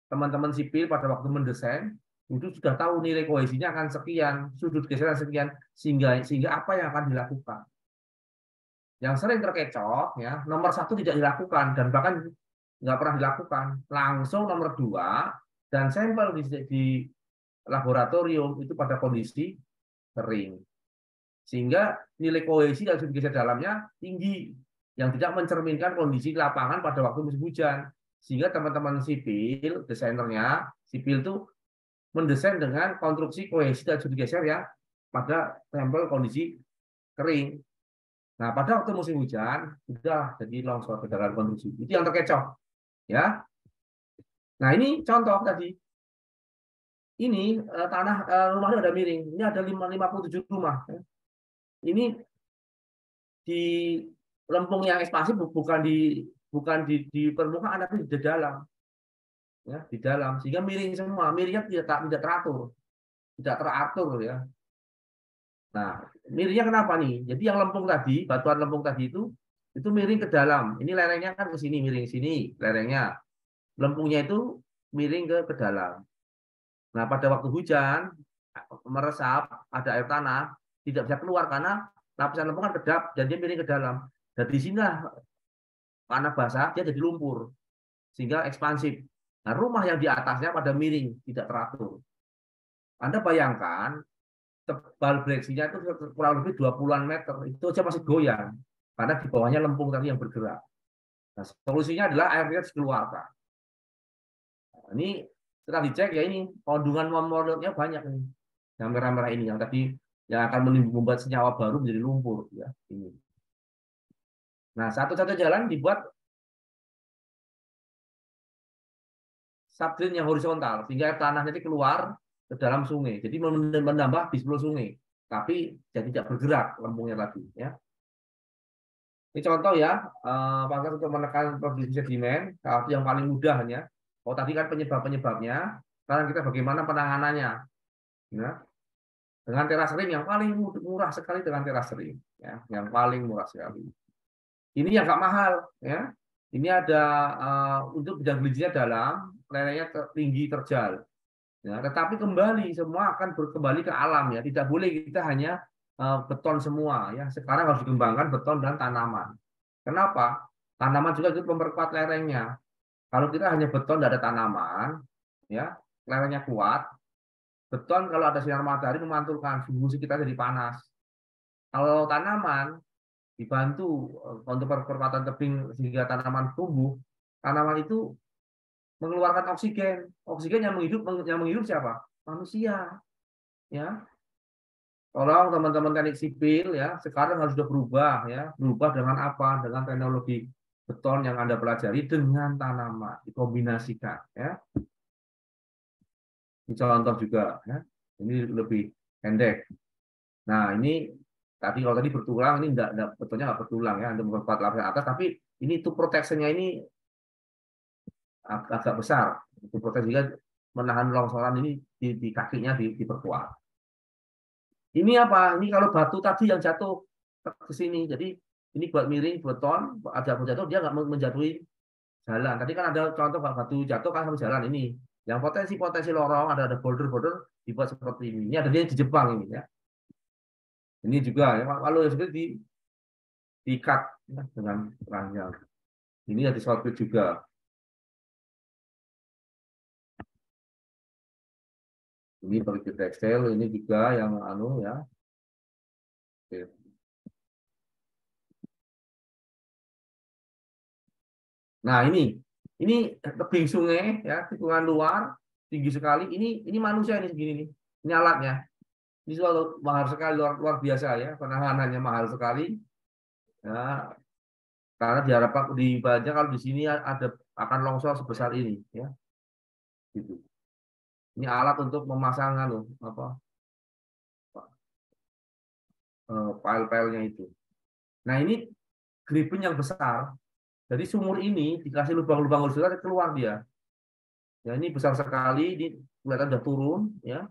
teman-teman sipil pada waktu mendesain itu sudah tahu nilai kohesinya akan sekian, sudut geseran sekian, sehingga apa yang akan dilakukan. Yang sering terkecoh, ya, nomor 1 tidak dilakukan dan bahkan nggak pernah dilakukan. Langsung nomor 2 dan sampel di laboratorium itu pada kondisi kering, sehingga nilai kohesi dan sudut geser dalamnya tinggi, yang tidak mencerminkan kondisi lapangan pada waktu musim hujan. Sehingga teman-teman sipil, desainernya sipil itu mendesain dengan konstruksi kohesi dan sudut geser yang pada sampel kondisi kering. Nah, pada waktu musim hujan sudah jadi longsor berdasarkan konstruksi. Itu yang terkecoh, ya. Nah, ini contoh tadi. Ini tanah rumahnya ada miring. Ini ada 57 rumah. Ini di lempung yang ekspansif bukan di permukaan tapi di dalam. Ya, di dalam, sehingga miring semua. Miringnya tidak teratur. Tidak teratur, ya. Nah, miringnya kenapa nih? Jadi yang lempung tadi, batuan lempung tadi itu miring ke dalam. Ini lerengnya kan ke sini, miring sini lerengnya. Lempungnya itu miring ke dalam. Nah, pada waktu hujan meresap, ada air tanah, tidak bisa keluar karena lapisan lempung kan kedap dan dia miring ke dalam. Dan di sini karena basah dia jadi lumpur sehingga ekspansif. Nah, rumah yang di atasnya pada miring, tidak teratur. Anda bayangkan tebal breksinya itu kurang lebih 20-an meter, itu aja masih goyang karena di bawahnya lempung tadi yang bergerak. Nah, solusinya adalah airnya dikeluarkan. Nah, ini setelah dicek ya ini kandungan moleknya banyak nih, yang merah-merah ini yang tadi yang akan membuat senyawa baru menjadi lumpur, ya ini. Nah, satu-satu jalan dibuat subdrain yang horizontal sehingga air tanahnya itu keluar ke dalam sungai. Jadi menambah di sebelah sungai, tapi tidak bergerak lempungnya tadi, ya. Ini contoh ya, faktor untuk menekan produksi sedimen, satu yang paling mudah hanya. Oh tadi kan penyebabnya, sekarang kita bagaimana penanganannya, ya. Dengan teras ring yang paling murah sekali dengan teras ring, ya, yang paling murah sekali. Ini yang nggak mahal, ya. Ini ada untuk bidang gelijinya dalam, lerengnya tinggi terjal. Ya, tetapi kembali semua akan kembali ke alam, ya. Tidak boleh kita hanya beton semua, ya. Sekarang harus dikembangkan beton dan tanaman. Kenapa? Tanaman juga itu memperkuat lerengnya. Kalau kita hanya beton tidak ada tanaman, ya, lerengnya kuat. Beton kalau ada sinar matahari memantulkan suhu kita jadi panas. Kalau tanaman dibantu untuk perkuatan tebing sehingga tanaman tumbuh, tanaman itu mengeluarkan oksigen. Oksigen yang menghidup siapa? Manusia. Ya. Tolong teman-teman teknik sipil, ya, sekarang harus sudah berubah, ya. Berubah dengan apa? Dengan teknologi beton yang Anda pelajari dengan tanaman dikombinasikan, ya. Ini contoh juga, ya. Ini lebih pendek. Nah, ini tadi kalau tadi bertulang, ini betulnya nggak bertulang, ya, untuk memperkuat lapisan atas, tapi ini tuh proteksinya ini agak besar. Itu proteksi juga menahan longsoran ini di kakinya diperkuat. Ini apa? Ini kalau batu tadi yang jatuh ke sini, jadi ini buat miring beton, ada batu jatuh dia nggak menjatuhi jalan. Tadi kan ada contoh batu jatuh kan sama jalan ini. Yang potensi lorong ada boulder dibuat seperti ini. Ini ada dia di Jepang ini, ya. Ini juga ya, kalau yang seperti di-cut, ya, dengan ranjang. Ini ada shortcut juga. Ini bagi tekstil, ini juga yang ya. Oke. Nah, ini tebing sungai, ya, tikungan luar tinggi sekali. Ini manusia ini segini nih. Ini alatnya. Ini suatu mahal sekali, luar biasa, ya, penanganannya mahal sekali. Ya, karena diharapkan dibaca kalau di sini akan longsor sebesar ini, ya. Gitu. Ini alat untuk memasang pile-pilenya itu. Nah, ini gripin yang besar. Jadi sumur ini dikasih lubang-lubang horizontal keluar dia. Ya, ini besar sekali, ini kelihatan sudah turun, ya.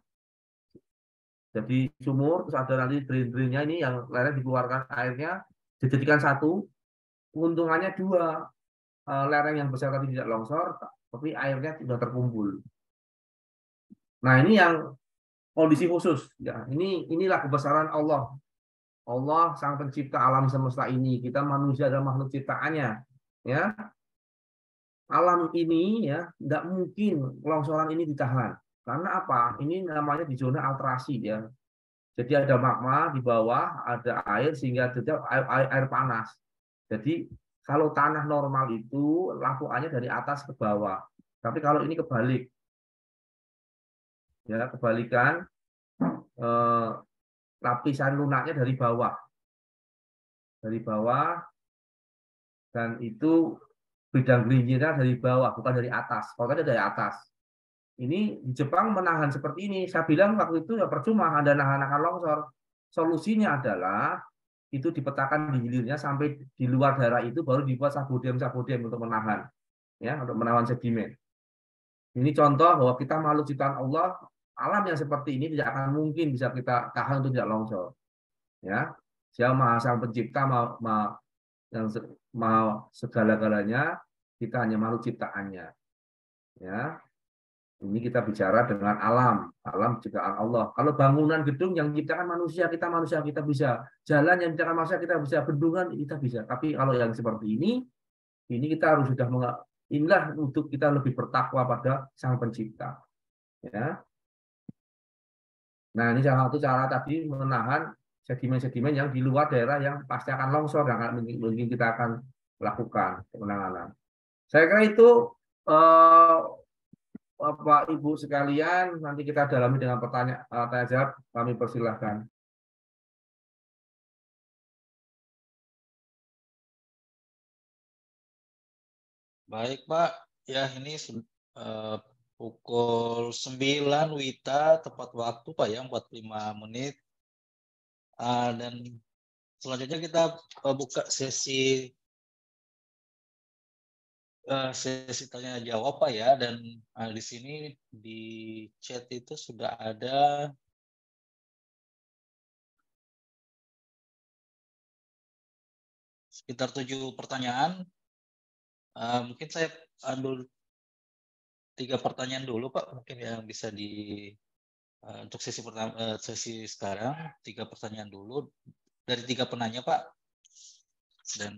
Jadi sumur, terus ada nanti drain-drainnya ini yang lereng dikeluarkan airnya, dijadikan satu, keuntungannya dua, lereng yang besar tadi tidak longsor, tapi airnya sudah terkumpul. Nah ini yang kondisi khusus. Ya, inilah kebesaran Allah. Allah sang pencipta alam semesta ini. Kita manusia adalah makhluk ciptaannya. Ya, alam ini ya tidak mungkin longsoran ini ditahan. Karena apa? Ini namanya di zona alterasi ya. Jadi ada magma di bawah, ada air sehingga ada air panas. Jadi kalau tanah normal itu lapuannya dari atas ke bawah. Tapi kalau ini kebalik. Ya, kebalikan lapisan lunaknya dari bawah. Dari bawah dan itu bidang geringgirnya dari bawah, bukan dari atas. Kalau tadi dari atas. Ini di Jepang menahan seperti ini. Saya bilang waktu itu ya percuma Anda nahan longsor. Solusinya adalah itu dipetakan di hilirnya sampai di luar daerah itu baru dibuat sabodem untuk menahan, ya, untuk menahan sedimen. Ini contoh bahwa kita makhluk ciptaan Allah, alam yang seperti ini tidak akan mungkin bisa kita tahan untuk tidak longsor. Ya, Dia Maha Sang Pencipta, yang mau segala-galanya, kita hanya makhluk ciptaannya. Ya, ini kita bicara dengan alam ciptaan Allah. Kalau bangunan gedung yang diciptakan manusia kita bisa. Jalan yang diciptakan manusia kita bisa. Bendungan kita bisa. Tapi kalau yang seperti ini kita harus sudah inilah untuk kita lebih bertakwa pada Sang Pencipta. Ya. Nah ini salah satu cara tadi menahan sedimen-sedimen yang di luar daerah yang pasti akan longsor yang mungkin kita akan lakukan penanganan. Saya kira itu Bapak Ibu sekalian, nanti kita dalami dengan pertanyaan tanya jawab, kami persilahkan. Baik Pak, ya ini pukul 9 WITA tepat waktu Pak ya, 45 menit. Dan selanjutnya kita buka sesi tanya jawab Pak ya, dan di sini di chat itu sudah ada sekitar 7 pertanyaan. Mungkin saya ambil 3 pertanyaan dulu Pak, mungkin yang bisa untuk sesi pertama, sesi sekarang 3 pertanyaan dulu dari 3 penanya Pak, dan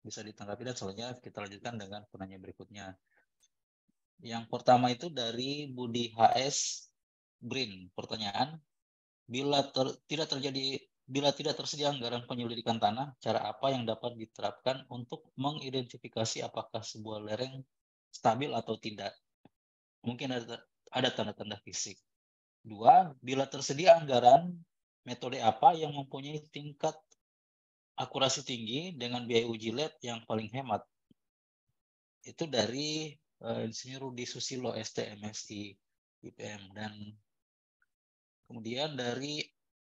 bisa ditanggapi dan selanjutnya kita lanjutkan dengan penanya berikutnya. Yang pertama itu dari Budi HS Brin, pertanyaan, bila tidak tersedia anggaran penyelidikan tanah, cara apa yang dapat diterapkan untuk mengidentifikasi apakah sebuah lereng stabil atau tidak? Mungkin ada tanda-tanda fisik. 2, bila tersedia anggaran, metode apa yang mempunyai tingkat akurasi tinggi dengan biaya uji lab yang paling hemat? Itu dari Insinyur Rudi Susilo, STMSI IPM. Dan kemudian dari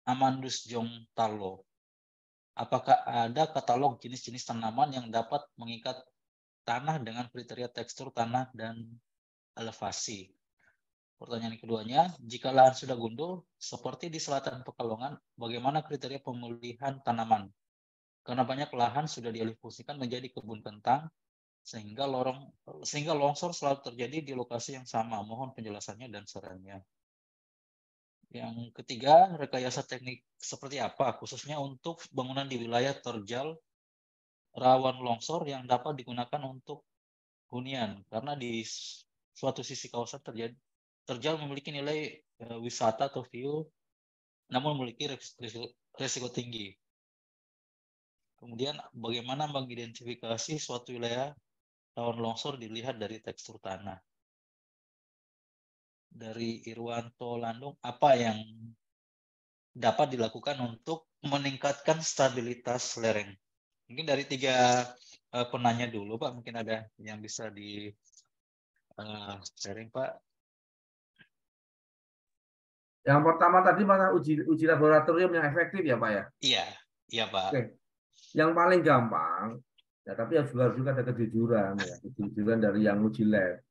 Amandus Jong Talo, apakah ada katalog jenis-jenis tanaman yang dapat mengikat tanah dengan kriteria tekstur tanah dan elevasi? Pertanyaan keduanya, jika lahan sudah gundul, seperti di selatan Pekalongan, bagaimana kriteria pemulihan tanaman? Karena banyak lahan sudah dialihfungsikan menjadi kebun kentang, sehingga longsor selalu terjadi di lokasi yang sama. Mohon penjelasannya dan sarannya. Yang ketiga, rekayasa teknik seperti apa, khususnya untuk bangunan di wilayah terjal rawan longsor yang dapat digunakan untuk hunian, karena di suatu sisi kawasan terjal memiliki nilai wisata atau view, namun memiliki risiko tinggi. Kemudian bagaimana mengidentifikasi suatu wilayah rawan longsor dilihat dari tekstur tanah. Dari Irwanto Landung, apa yang dapat dilakukan untuk meningkatkan stabilitas lereng? Mungkin dari 3 penanya dulu Pak, mungkin ada yang bisa di sharing Pak. Yang pertama tadi mana uji laboratorium yang efektif ya Pak ya? Iya Pak. Oke. Yang paling gampang, ya tapi harus juga ada kejujuran ya, kejujuran dari yang uji lab.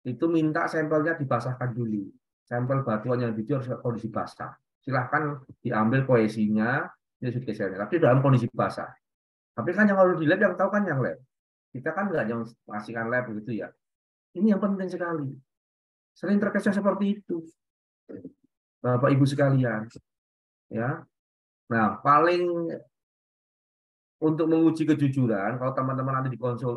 Itu minta sampelnya dibasahkan dulu. Sampel batuan yang diuji harus kondisi basah. silahkan diambil koesinya, ini sudut gesernya, tapi dalam kondisi basah. Tapi kan yang harus di lab yang tahu kan yang lab. Kita kan nggak yang ngasihkan lab begitu ya. Ini yang penting sekali. Sering terkesan seperti itu, Bapak Ibu sekalian. Ya, nah paling untuk menguji kejujuran, kalau teman-teman nanti di konsul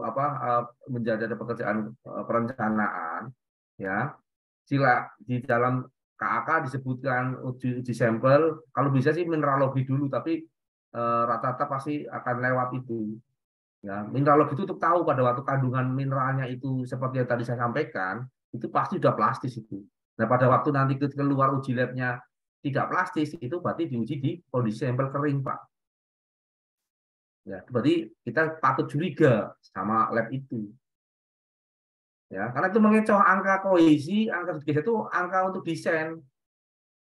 menjadi ada pekerjaan perencanaan, ya sila di dalam KAK disebutkan uji sampel. Kalau bisa sih mineralogi dulu, tapi rata-rata pasti akan lewat itu. Ya, mineralogi itu untuk tahu pada waktu kandungan mineralnya itu seperti yang tadi saya sampaikan, itu pasti sudah plastis itu. Nah, pada waktu nanti keluar uji labnya tidak plastis, itu berarti diuji di kondisi sampel kering, Pak. Ya, berarti kita patut curiga sama lab itu. Ya, karena itu mengecoh angka kohesi, angka sudut itu angka untuk desain.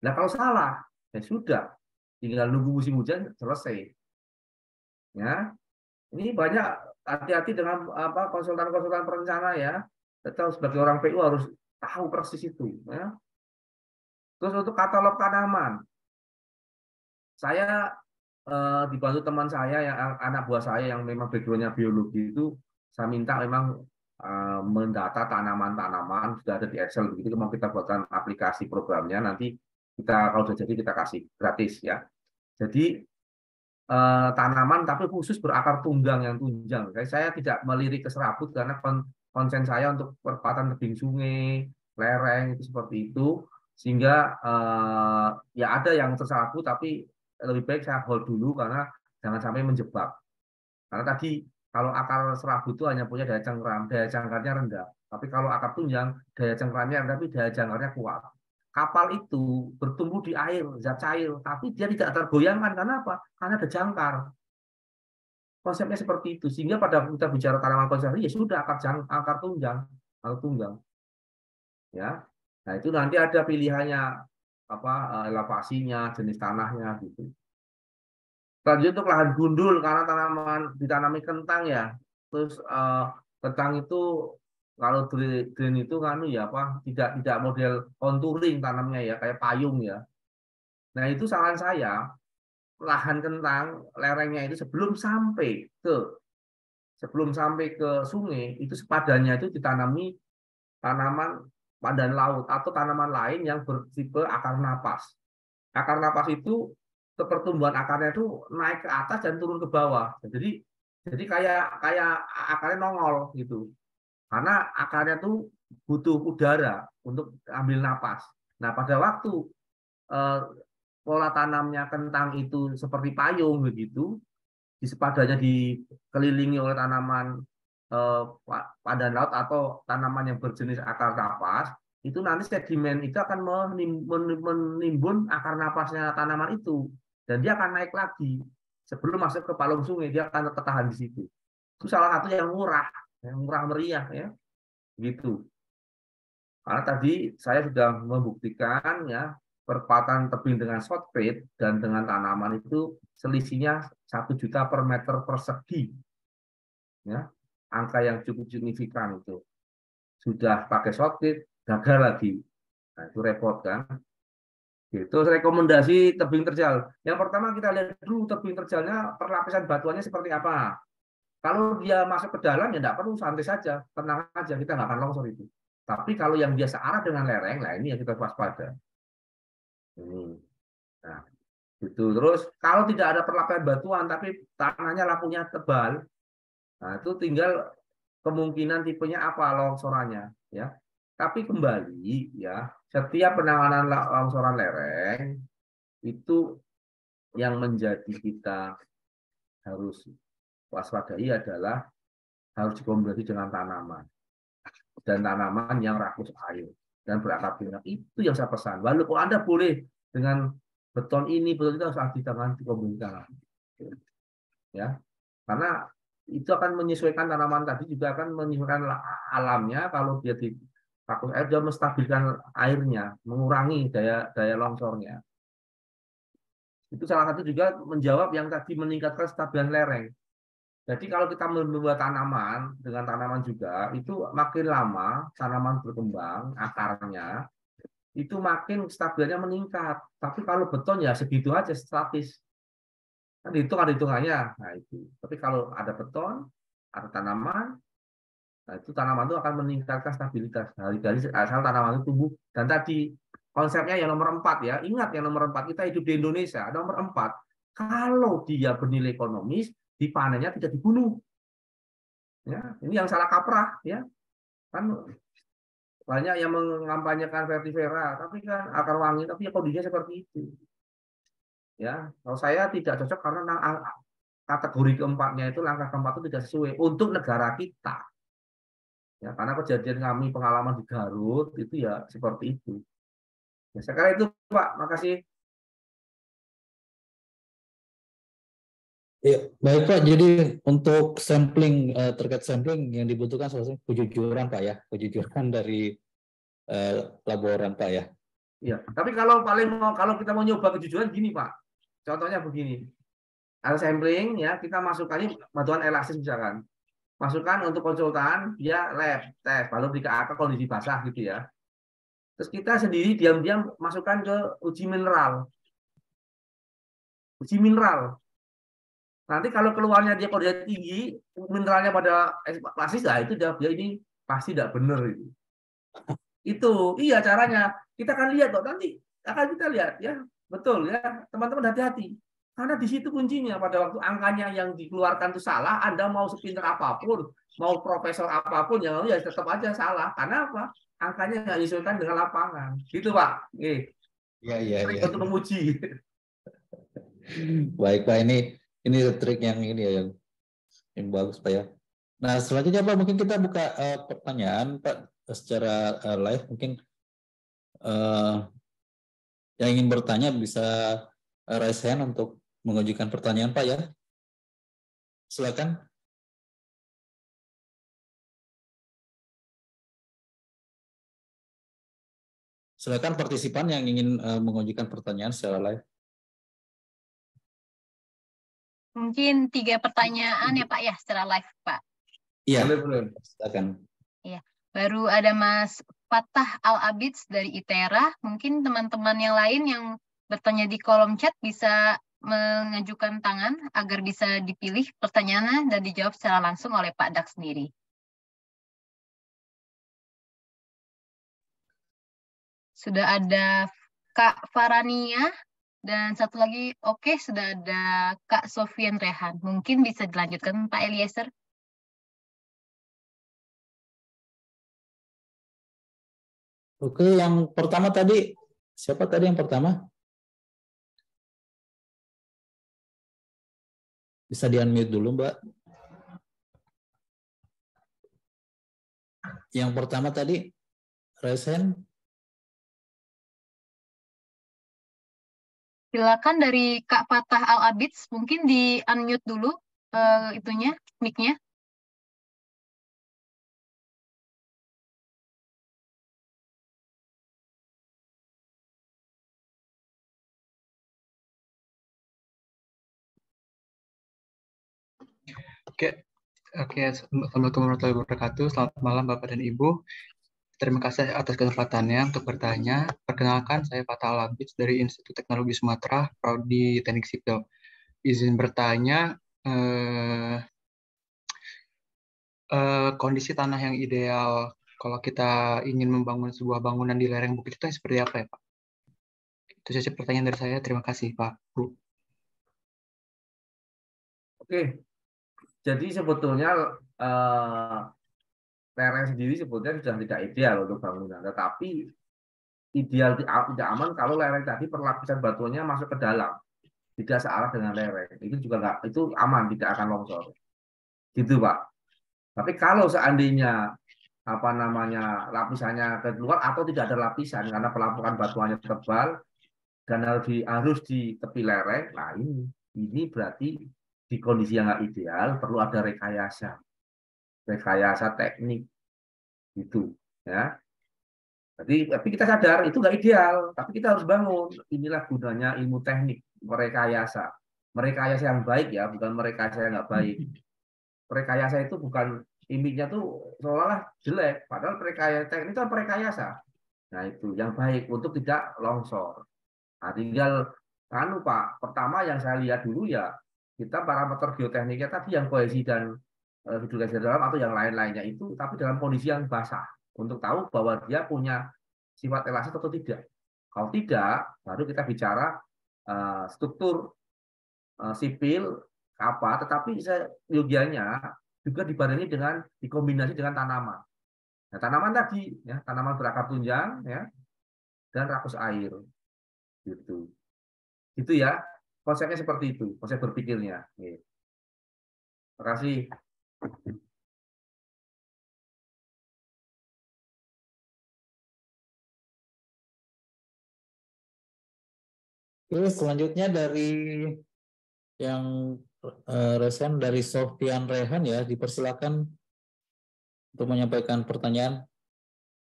Nah, kalau salah, ya sudah, tinggal nunggu musim hujan selesai. Ya, ini banyak hati-hati dengan konsultan-konsultan perencana ya. Kita sebagai orang PU harus tahu persis itu. Ya. Terus untuk katalog tanaman, saya dibantu teman saya yang anak buah saya yang memang backgroundnya biologi itu, saya minta memang mendata tanaman-tanaman sudah ada di Excel begitu, mau kita buatkan aplikasi programnya, nanti kita kalau sudah jadi kita kasih gratis ya. Jadi tanaman tapi khusus berakar tunggang yang tunjang. Saya tidak melirik ke serabut karena konsen saya untuk perempatan tebing sungai, lereng itu seperti itu, sehingga ya ada yang terserabut tapi lebih baik saya hold dulu karena jangan sampai menjebak. Karena tadi kalau akar serabut itu hanya punya daya cengkramnya rendah. Tapi kalau akar tunjang, daya cengkramnya rendah, tapi daya jangkarnya kuat. Kapal itu bertumbuh di air, zat cair, tapi dia tidak tergoyangkan. Karena apa? Karena ada jangkar. Konsepnya seperti itu. Sehingga pada kita bicara tanaman konservasi, ya sudah akar tunggang. Ya. Nah itu nanti ada pilihannya, elevasinya, jenis tanahnya gitu. Lanjut untuk lahan gundul karena ditanami kentang ya. Terus kentang itu kalau green itu kan ya tidak model contouring tanamnya ya kayak payung ya. Nah itu saran saya lahan kentang lerengnya itu sebelum sampai ke sungai itu sepadannya itu ditanami tanaman padan laut atau tanaman lain yang bertipe akar napas. Akar napas itu pertumbuhan akarnya itu naik ke atas dan turun ke bawah. Jadi kayak akarnya nongol gitu. Karena akarnya tuh butuh udara untuk ambil napas. Nah, pada waktu pola tanamnya kentang itu seperti payung begitu, di sepadannya dikelilingi oleh tanaman padan laut atau tanaman yang berjenis akar napas, itu nanti sedimen itu akan menimbun akar napasnya tanaman itu dan dia akan naik lagi sebelum masuk ke palung sungai, dia akan tertahan di situ. Itu salah satu yang murah meriah ya gitu. Karena tadi saya sudah membuktikan ya perempatan tebing dengan short fade dan dengan tanaman itu selisihnya 1 juta per meter persegi ya, angka yang cukup signifikan itu. Sudah pakai short fade gagal lagi. Nah, itu repot kan. Itu rekomendasi tebing terjal. Yang pertama kita lihat dulu tebing terjalnya perlapisan batuannya seperti apa. Kalau dia masuk ke dalam ya tidak perlu, santai saja, tenang aja, kita nggak akan longsor itu. Tapi kalau yang dia searah dengan lereng, nah ini yang kita waspada. Ini. Nah, itu terus kalau tidak ada perlapisan batuan tapi tanahnya lapunya tebal, nah itu tinggal kemungkinan tipenya apa longsorannya ya. Tapi kembali ya, setiap penanganan longsoran lereng itu yang menjadi kita harus waspadai adalah harus dikombinasi dengan tanaman dan tanaman yang rakus air dan berakar tunggang. Itu yang saya pesan. Walaupun Anda boleh dengan beton ini, beton itu harus dikombinasikan. Ya, karena itu akan menyesuaikan tanaman tadi, juga akan menyesuaikan alamnya. Kalau dia di rakus air, dia menstabilkan airnya, mengurangi daya longsornya. Itu salah satu juga menjawab yang tadi meningkatkan stabilan lereng. Jadi kalau kita membuat tanaman dengan tanaman juga, itu makin lama tanaman berkembang akarnya, itu makin stabilnya meningkat. Tapi kalau beton ya segitu aja statis. Kan itu ada hitungannya. Nah itu. Tapi kalau ada beton, ada tanaman, nah itu tanaman itu akan meningkatkan stabilitas dari asal tanaman itu tumbuh. Dan tadi konsepnya yang nomor 4 ya. Ingat yang nomor 4 kita hidup di Indonesia. Nomor 4, kalau dia bernilai ekonomis, dipanennya tidak dibunuh. Ya, ini yang salah kaprah ya. Kan banyak yang mengampanyekan vertifera, tapi kan akar wangi, tapi ya kondisinya seperti itu. Ya, kalau saya tidak cocok karena kategori keempatnya itu langkah keempat itu tidak sesuai untuk negara kita. Ya, karena kejadian kami pengalaman di Garut itu ya seperti itu. Ya, sekarang itu Pak, makasih. Ya, baik Pak. Jadi untuk sampling terkait sampling yang dibutuhkan salah kejujuran Pak ya, kejujuran dari laboran Pak ya. Ya, tapi kalau kita mau nyoba kejujuran gini Pak. Contohnya begini. Ada sampling ya, kita masukkan batuan elastis misalkan. Masukkan untuk konsultan, dia lab, tes, baru di KAK kondisi basah gitu ya. Terus kita sendiri diam-diam masukkan ke uji mineral. Uji mineral. Nanti kalau keluarnya dia kondisi tinggi, mineralnya pada elastis, nah itu dia ini pasti tidak benar itu. Itu, iya caranya. Kita akan lihat kok nanti akan kita lihat ya. Betul ya, teman-teman hati-hati. Karena di situ kuncinya pada waktu angkanya yang dikeluarkan itu salah, Anda mau sepintar apapun, mau profesor apapun yang ya tetap aja salah. Karena apa? Angkanya nggak disesuaikan dengan lapangan. Gitu, Pak. Iya, iya, iya. Untuk menguji. Baik Pak, ini trik yang ini ya yang bagus Pak ya. Nah, selanjutnya Pak mungkin kita buka pertanyaan Pak secara live, mungkin yang ingin bertanya bisa raise hand untuk mengajukan pertanyaan Pak ya. Silakan. Silakan partisipan yang ingin mengajukan pertanyaan secara live. Mungkin 3 pertanyaan ya Pak ya secara live Pak. Iya, boleh. silakan. Iya. Baru ada Mas Fatah Al-Abids dari ITERA. Mungkin teman-teman yang lain yang bertanya di kolom chat bisa mengajukan tangan agar bisa dipilih pertanyaannya dan dijawab secara langsung oleh Pak Dak sendiri. Sudah ada Kak Farania dan satu lagi, oke, sudah ada Kak Sofian Rehan. Mungkin bisa dilanjutkan Pak Eliezer. Oke, yang pertama tadi siapa tadi yang pertama? Bisa di-unmute dulu, Mbak. Yang pertama tadi, Resen. Silakan dari Kak Fatah Al-Abids, mungkin di-unmute dulu itunya, mic-nya. Oke, Assalamualaikum warahmatullahi wabarakatuh. Selamat malam Bapak dan Ibu. Terima kasih atas kesempatannya untuk bertanya. Perkenalkan, saya Fatah Al-Abids dari Institut Teknologi Sumatera, Prodi Teknik Sipil. Izin bertanya, kondisi tanah yang ideal kalau kita ingin membangun sebuah bangunan di lereng bukit itu seperti apa ya Pak? Itu saja pertanyaan dari saya. Terima kasih Pak, Bu. Oke. Jadi sebetulnya lereng sendiri sebetulnya sudah tidak ideal untuk bangunan, tetapi ideal tidak aman kalau lereng tadi perlapisan batuannya masuk ke dalam, tidak searah dengan lereng. Itu juga nggak, itu aman, tidak akan longsor. Gitu Pak. Tapi kalau seandainya lapisannya keluar atau tidak ada lapisan karena pelapukan batuannya tebal dan harus di tepi lereng, nah ini berarti di kondisi yang nggak ideal perlu ada rekayasa teknik gitu ya. Tapi kita sadar itu nggak ideal, tapi kita harus bangun. Inilah gunanya ilmu teknik, merekayasa yang baik ya, bukan merekayasa yang nggak baik. Merekayasa itu bukan image-nya tuh seolah-olah jelek, padahal teknik itu perekayasa. Nah, itu yang baik untuk tidak longsor. Nah, tinggal Pak, pertama yang saya lihat dulu ya, kita parameter geotekniknya tadi yang kohesi dan hidrogesi dalam atau yang lain-lainnya itu, tapi dalam kondisi yang basah, untuk tahu bahwa dia punya sifat elastis atau tidak. Kalau tidak, baru kita bicara struktur sipil apa, tetapi yogianya juga dibarengi dengan dikombinasi dengan tanaman. Nah, tanaman tadi, ya, tanaman berakar tunjang, ya, dan rakus air, gitu. Itu ya, konsepnya seperti itu, konsep berpikirnya. Terima kasih. Oke, selanjutnya dari yang resen dari Sofyan Rehan ya, dipersilakan untuk menyampaikan pertanyaan.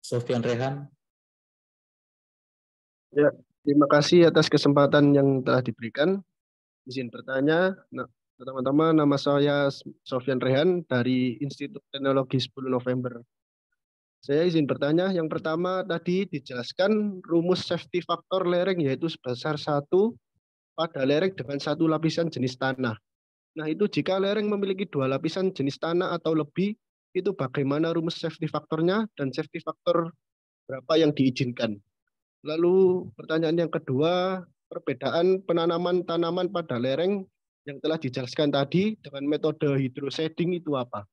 Sofyan Rehan. Ya, terima kasih atas kesempatan yang telah diberikan. Izin bertanya, pertama-tama nama saya Sofyan Rehan dari Institut Teknologi 10 November. Saya izin bertanya, yang pertama tadi dijelaskan rumus safety factor lereng yaitu sebesar 1 pada lereng dengan 1 lapisan jenis tanah. Nah, itu jika lereng memiliki 2 lapisan jenis tanah atau lebih, itu bagaimana rumus safety factornya dan safety factor berapa yang diizinkan? Lalu pertanyaan yang kedua, perbedaan penanaman tanaman pada lereng yang telah dijelaskan tadi dengan metode hydroseeding itu apa?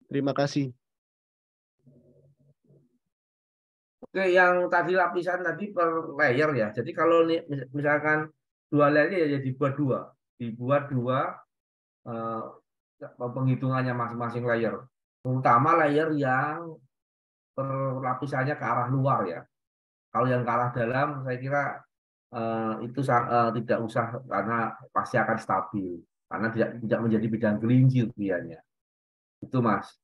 Terima kasih. Oke, yang tadi lapisan tadi per layer ya. Jadi kalau misalkan 2 layer ya dibuat 2 penghitungannya masing-masing layer. Terutama layer yang per lapisannya ke arah luar ya. Kalau yang ke arah dalam saya kira itu tidak usah karena pasti akan stabil karena tidak menjadi bidang gelincir biasanya. Itu Mas.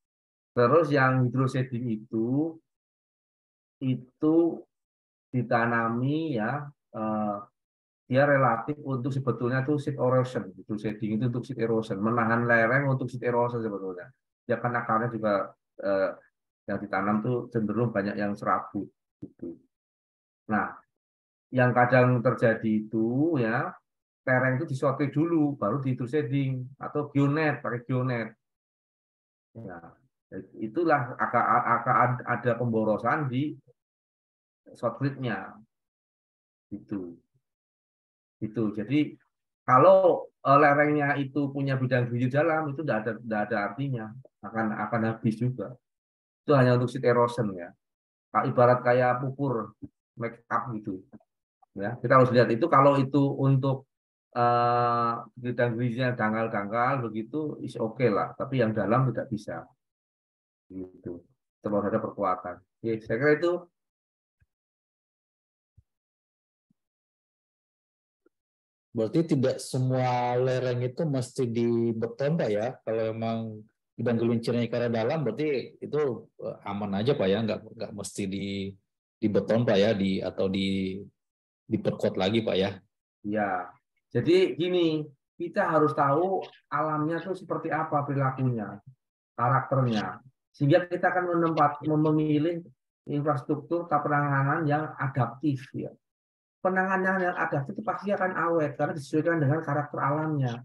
Terus yang hydroseeding itu ditanami ya dia relatif untuk sebetulnya tuh seed erosion. Hydroseeding itu untuk seed erosion, menahan lereng untuk seed erosion sebetulnya. Ya kan akarnya juga yang ditanam tuh cenderung banyak yang serabut gitu. Nah, yang kadang terjadi itu ya lereng itu disortir dulu baru di hydroseeding atau geonet, pakai geonet. Ya, itulah akan ada pemborosan di short grid-nya. Itu. Jadi kalau lerengnya itu punya bidang gigi dalam itu tidak ada artinya, akan habis juga. Itu hanya untuk seed erosion ya. Ibarat kayak pupur make up gitu. Ya, kita harus lihat itu kalau itu untuk bidang giginya dangkal-dangkal begitu is oke lah, tapi yang dalam tidak bisa. Gitu. Terus ada perkuatan. Oke, saya kira itu. Berarti tidak semua lereng itu mesti dibeton Pak ya. Kalau memang bidang gelincirnya ke arah dalam berarti itu aman aja Pak ya, nggak mesti dibeton Pak ya, atau diperkuat lagi Pak ya. Ya. Jadi gini, kita harus tahu alamnya tuh seperti apa perilakunya, karakternya. Sehingga kita akan memilih infrastruktur penanganan yang adaptif ya. Penanganan yang adaptif itu pasti akan awet karena disesuaikan dengan karakter alamnya.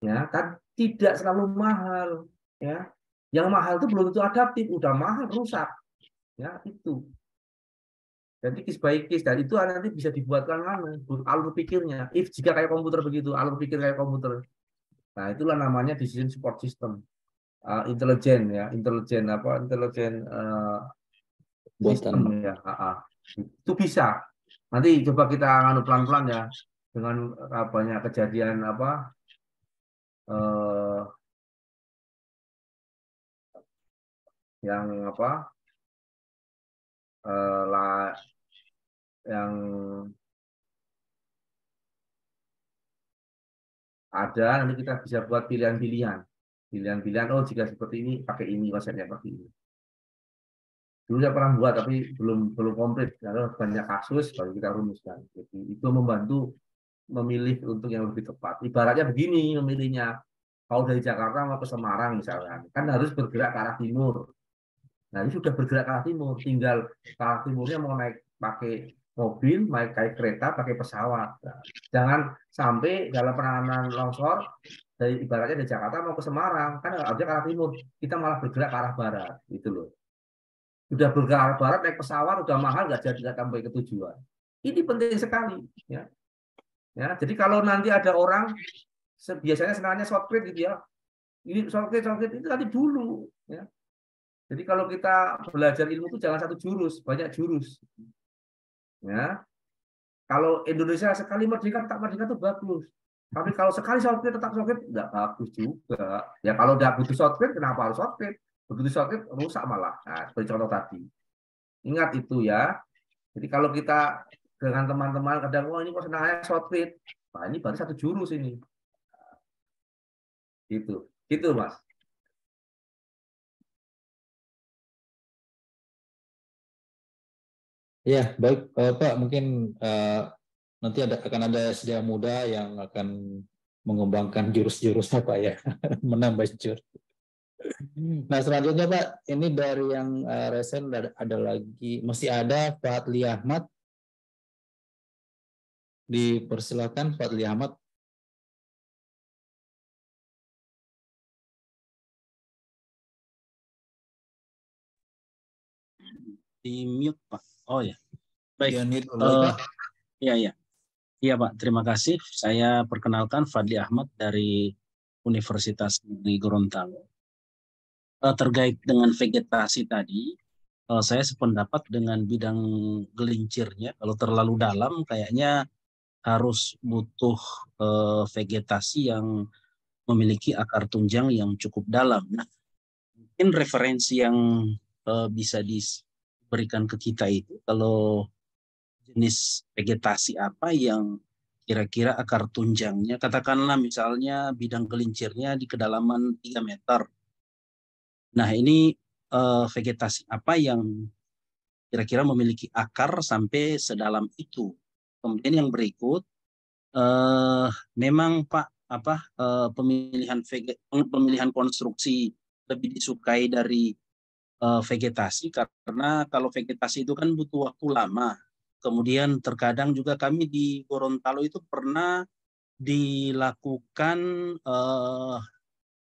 Ya, kan tidak selalu mahal, ya. Yang mahal itu belum tentu adaptif, udah mahal rusak. Ya, itu. Jadi case by case dan itu nanti bisa dibuatkan alur pikirnya. Jika kayak komputer begitu, alur pikir kayak komputer. Nah, itulah namanya decision support system. Intelijen ya, intelijen sistem ya. Itu bisa. Nanti coba kita nganu pelan-pelan ya dengan banyak kejadian yang yang ada nanti kita bisa buat pilihan-pilihan oh jika seperti ini pakai ini konsepnya seperti ini. Dulu saya pernah buat tapi belum komplit karena banyak kasus baru kita rumuskan. Jadi itu membantu memilih untuk yang lebih tepat. Ibaratnya begini memilihnya. Kalau dari Jakarta mau ke Semarang misalkan, kan harus bergerak ke arah timur. Nah, ini sudah bergerak ke arah timur, tinggal ke arah timurnya mau naik pakai mobil, naik kereta, pakai pesawat. Nah, jangan sampai dalam penanganan longsor dari ibaratnya dari Jakarta mau ke Semarang, kan harusnya ke arah timur, kita malah bergerak ke arah barat, gitu loh. Sudah bergerak ke arah barat, naik pesawat, udah mahal, nggak jadi sampai ke tujuan. Ini penting sekali, ya. Ya, jadi kalau nanti ada orang biasanya senangnya shortcut gitu ya, ini shortcut itu nanti dulu, ya. Jadi kalau kita belajar ilmu itu jangan satu jurus, banyak jurus. Ya, kalau Indonesia sekali merdeka tetap merdeka itu bagus. Tapi kalau sekali shortcut tetap shortcut nggak bagus juga. Ya kalau udah butuh shortcut, kenapa harus shortcut? Begitu shortcut rusak malah. Nah, seperti contoh tadi. Ingat itu ya. Jadi kalau kita dengan teman-teman kadang ini kok senangnya shortcut. Nah, ini baru satu jurus ini. Gitu. Gitu, Mas. Ya, baik Pak, mungkin nanti akan ada SDA muda yang akan mengembangkan jurus-jurusnya Pak ya, menambah jurus. Nah selanjutnya Pak, ini dari yang resen ada lagi, masih ada Fadli Ahmad. Dipersilakan Fadli Ahmad. Di mute Pak. Oh ya, baik. Pak. Iya Pak. Terima kasih. Saya perkenalkan Fadli Ahmad dari Universitas Negeri Gorontalo. Terkait dengan vegetasi tadi, saya sependapat dengan bidang gelincirnya. Kalau terlalu dalam, kayaknya harus butuh vegetasi yang memiliki akar tunjang yang cukup dalam. Nah, mungkin referensi yang bisa diberikan ke kita itu, kalau jenis vegetasi apa yang kira-kira akar tunjangnya, katakanlah misalnya bidang gelincirnya di kedalaman 3 meter. Nah ini vegetasi apa yang kira-kira memiliki akar sampai sedalam itu. Kemudian yang berikut, memang Pak, pemilihan konstruksi lebih disukai dari vegetasi, karena kalau vegetasi itu kan butuh waktu lama. Kemudian terkadang juga kami di Gorontalo itu pernah dilakukan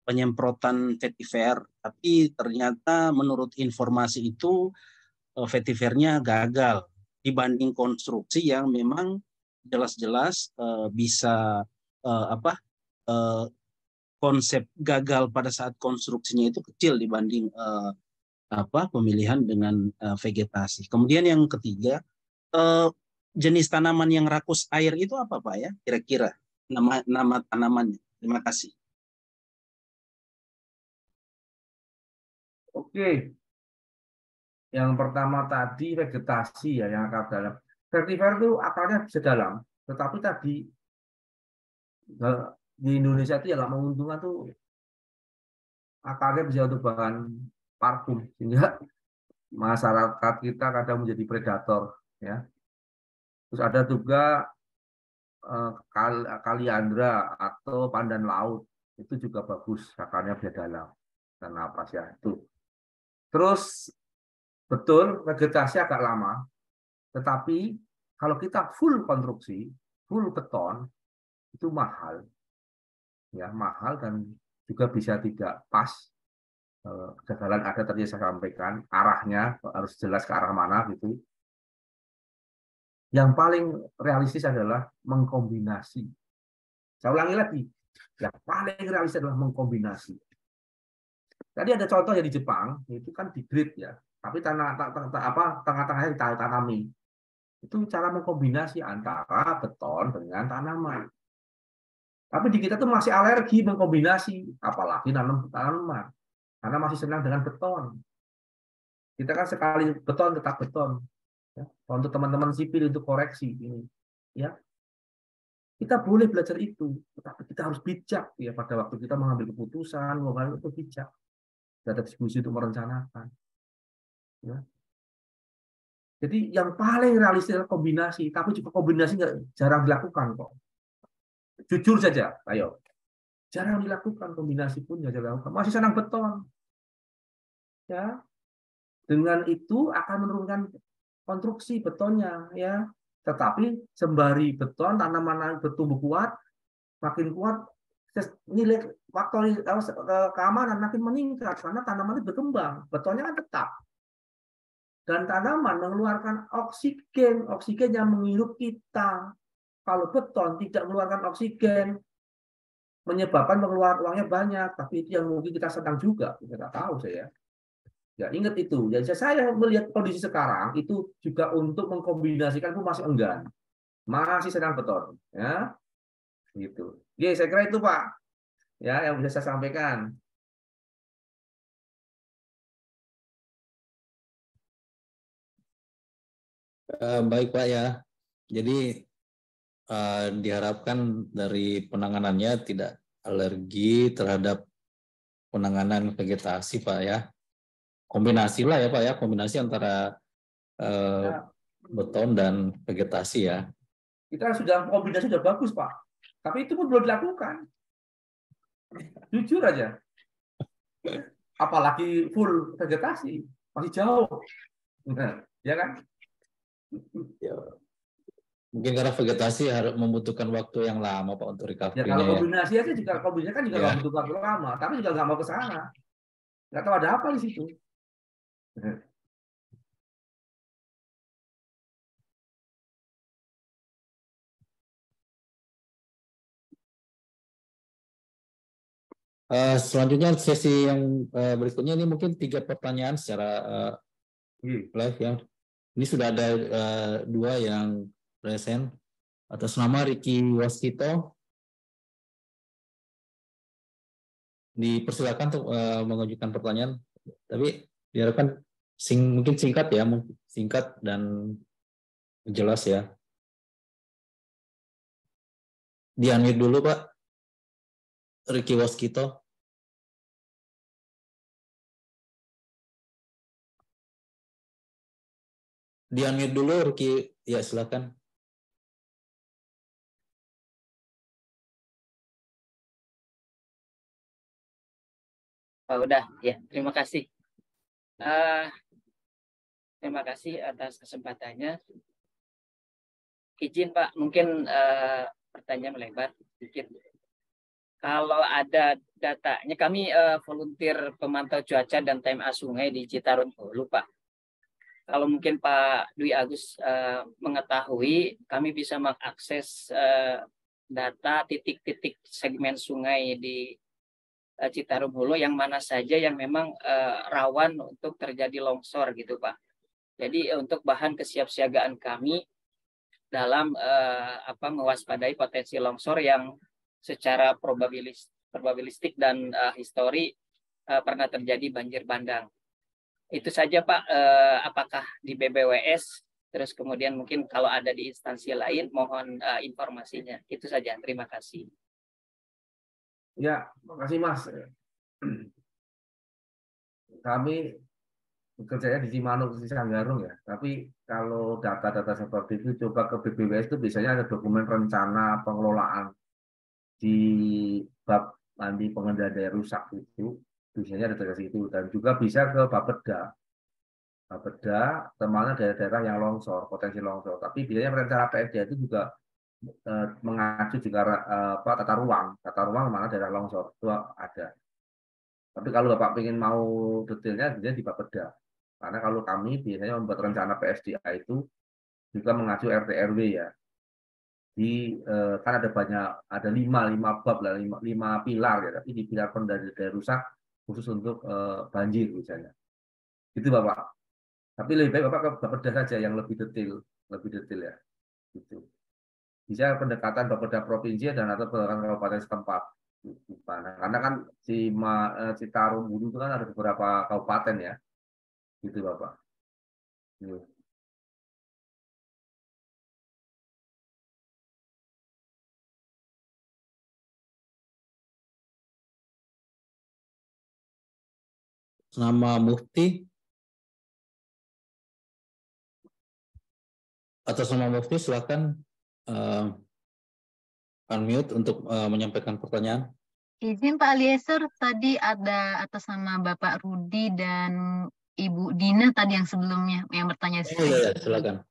penyemprotan vetiver, tapi ternyata menurut informasi itu vetivernya gagal dibanding konstruksi yang memang jelas-jelas bisa konsep gagal pada saat konstruksinya itu kecil dibanding pemilihan dengan vegetasi. Kemudian yang ketiga, jenis tanaman yang rakus air itu apa Pak ya? Kira-kira nama tanamannya. Terima kasih. Oke. Yang pertama tadi vegetasi ya yang akar dalam. Vetiver itu akarnya bisa dalam, tetapi tadi di Indonesia itu yang nggak menguntungkan tuh akarnya bisa untuk bahan parfum, sehingga masyarakat kita kadang menjadi predator ya. Terus ada juga kaliandra atau pandan laut, itu juga bagus akarnya bisa dalam. Dan apa sih ya itu. Terus betul vegetasi agak lama, tetapi kalau kita full konstruksi, full beton itu mahal. Ya, mahal dan juga bisa tidak pas. Kegagalan ada tadi saya sampaikan, arahnya harus jelas ke arah mana gitu. Yang paling realistis adalah mengkombinasi. Saya ulangi lagi, yang paling realistis adalah mengkombinasi. Tadi ada contoh yang di Jepang, itu kan di grid ya, tapi tengah-tengahnya ditanami. Itu cara mengkombinasi antara beton dengan tanaman. Tapi di kita tuh masih alergi mengkombinasi, apalagi nanam tanaman, karena masih senang dengan beton. Kita kan sekali beton tetap beton. Ya. Untuk teman-teman sipil untuk koreksi ini, ya kita boleh belajar itu, tetapi kita harus bijak ya pada waktu kita mengambil keputusan, mengambil itu bijak. Ada diskusi untuk merencanakan. Ya. Jadi yang paling realistis adalah kombinasi, tapi juga kombinasi jarang dilakukan kok. Jujur saja, ayo. Jarang dilakukan kombinasi pun jarang dilakukan. Masih senang beton. Ya. Dengan itu akan menurunkan konstruksi betonnya, ya. Tetapi sembari beton tanaman bertumbuh kuat, makin kuat nilai faktor keamanan makin meningkat karena tanaman itu berkembang, betonnya kan tetap. Dan tanaman mengeluarkan oksigen yang menghirup kita. Kalau beton tidak mengeluarkan oksigen, menyebabkan mengeluarkan uangnya banyak, tapi itu yang mungkin kita senang juga, kita nggak tahu saya. Ya ingat itu. Jadi saya melihat kondisi sekarang itu juga untuk mengkombinasikan pun masih enggan, masih sedang beton, ya, gitu. Oke, saya kira itu Pak, ya yang bisa saya sampaikan. Baik Pak ya. Jadi diharapkan dari penanganannya tidak alergi terhadap penanganan vegetasi Pak ya. Kombinasi lah ya Pak ya, kombinasi antara beton dan vegetasi ya. Kita sudah kombinasi sudah bagus Pak, tapi itu pun belum dilakukan. Jujur aja. Apalagi full vegetasi, masih jauh. Ya kan? Ya. Mungkin karena vegetasi harus membutuhkan waktu yang lama Pak untuk recovery. Ya kalau kombinasi aja juga kombinasi kan juga nggak butuh waktu lama, tapi juga nggak mau ke sana. Nggak tahu ada apa di situ. Selanjutnya sesi yang berikutnya ini mungkin 3 pertanyaan secara live ya. Ini sudah ada 2 yang present. Atas nama Ricky Waskito, dipersilakan untuk mengajukan pertanyaan. Tapi diharapkan mungkin singkat ya, singkat dan jelas ya. Di-unmute dulu Pak, Ricky Waskito. Di-unmute dulu Ricky, ya silakan. Oh, udah, ya. Terima kasih. Terima kasih atas kesempatannya. Izin Pak, mungkin pertanyaan melebar sedikit. Kalau ada datanya, kami volunteer pemantau cuaca dan TMA sungai di Citarum Hulu, Pak. Kalau mungkin Pak Dwi Agus mengetahui, kami bisa mengakses data titik-titik segmen sungai di Citarum Hulu yang mana saja yang memang rawan untuk terjadi longsor gitu Pak. Jadi untuk bahan kesiapsiagaan kami dalam mewaspadai potensi longsor yang secara probabilistik dan histori pernah terjadi banjir bandang. Itu saja Pak, apakah di BBWS, terus kemudian mungkin kalau ada di instansi lain, mohon informasinya. Itu saja, terima kasih. Ya, makasih Mas. Kami bekerjanya di Cimanuk, di Sanggarung ya. Tapi kalau data-data seperti itu coba ke BBWS itu biasanya ada dokumen rencana pengelolaan di bab nanti pengendalian daya rusak itu biasanya ada dari situ, dan juga bisa ke Bapeda. Bapeda termasuk daerah-daerah yang longsor, potensi longsor. Tapi biasanya rencana PSDA itu juga mengacu juga tata ruang mana daerah longsor itu ada. Tapi kalau Bapak ingin mau detailnya biasanya di Bapeda. Karena kalau kami biasanya membuat rencana PSDA itu juga mengacu RT RW ya. Kan ada banyak, ada 5 bab lah, 5 pilar ya. Tapi di pilar pengendalian daya rusak khusus untuk banjir misalnya. Itu Bapak. Tapi lebih baik Bapak ke Bapeda saja yang lebih detail ya. Gitu. Bisa pendekatan Bapeda provinsi dan atau pendekatan kabupaten setempat. Karena kan Citarum Hulu itu kan ada beberapa kabupaten ya. Gitu Bapak. Gitu. Nama Mufti. Atas nama Mufti silakan unmute untuk menyampaikan pertanyaan. Izin Pak Eliezer, tadi ada atas nama Bapak Rudi dan Ibu Dina tadi yang sebelumnya yang bertanya. Oh iya, silakan.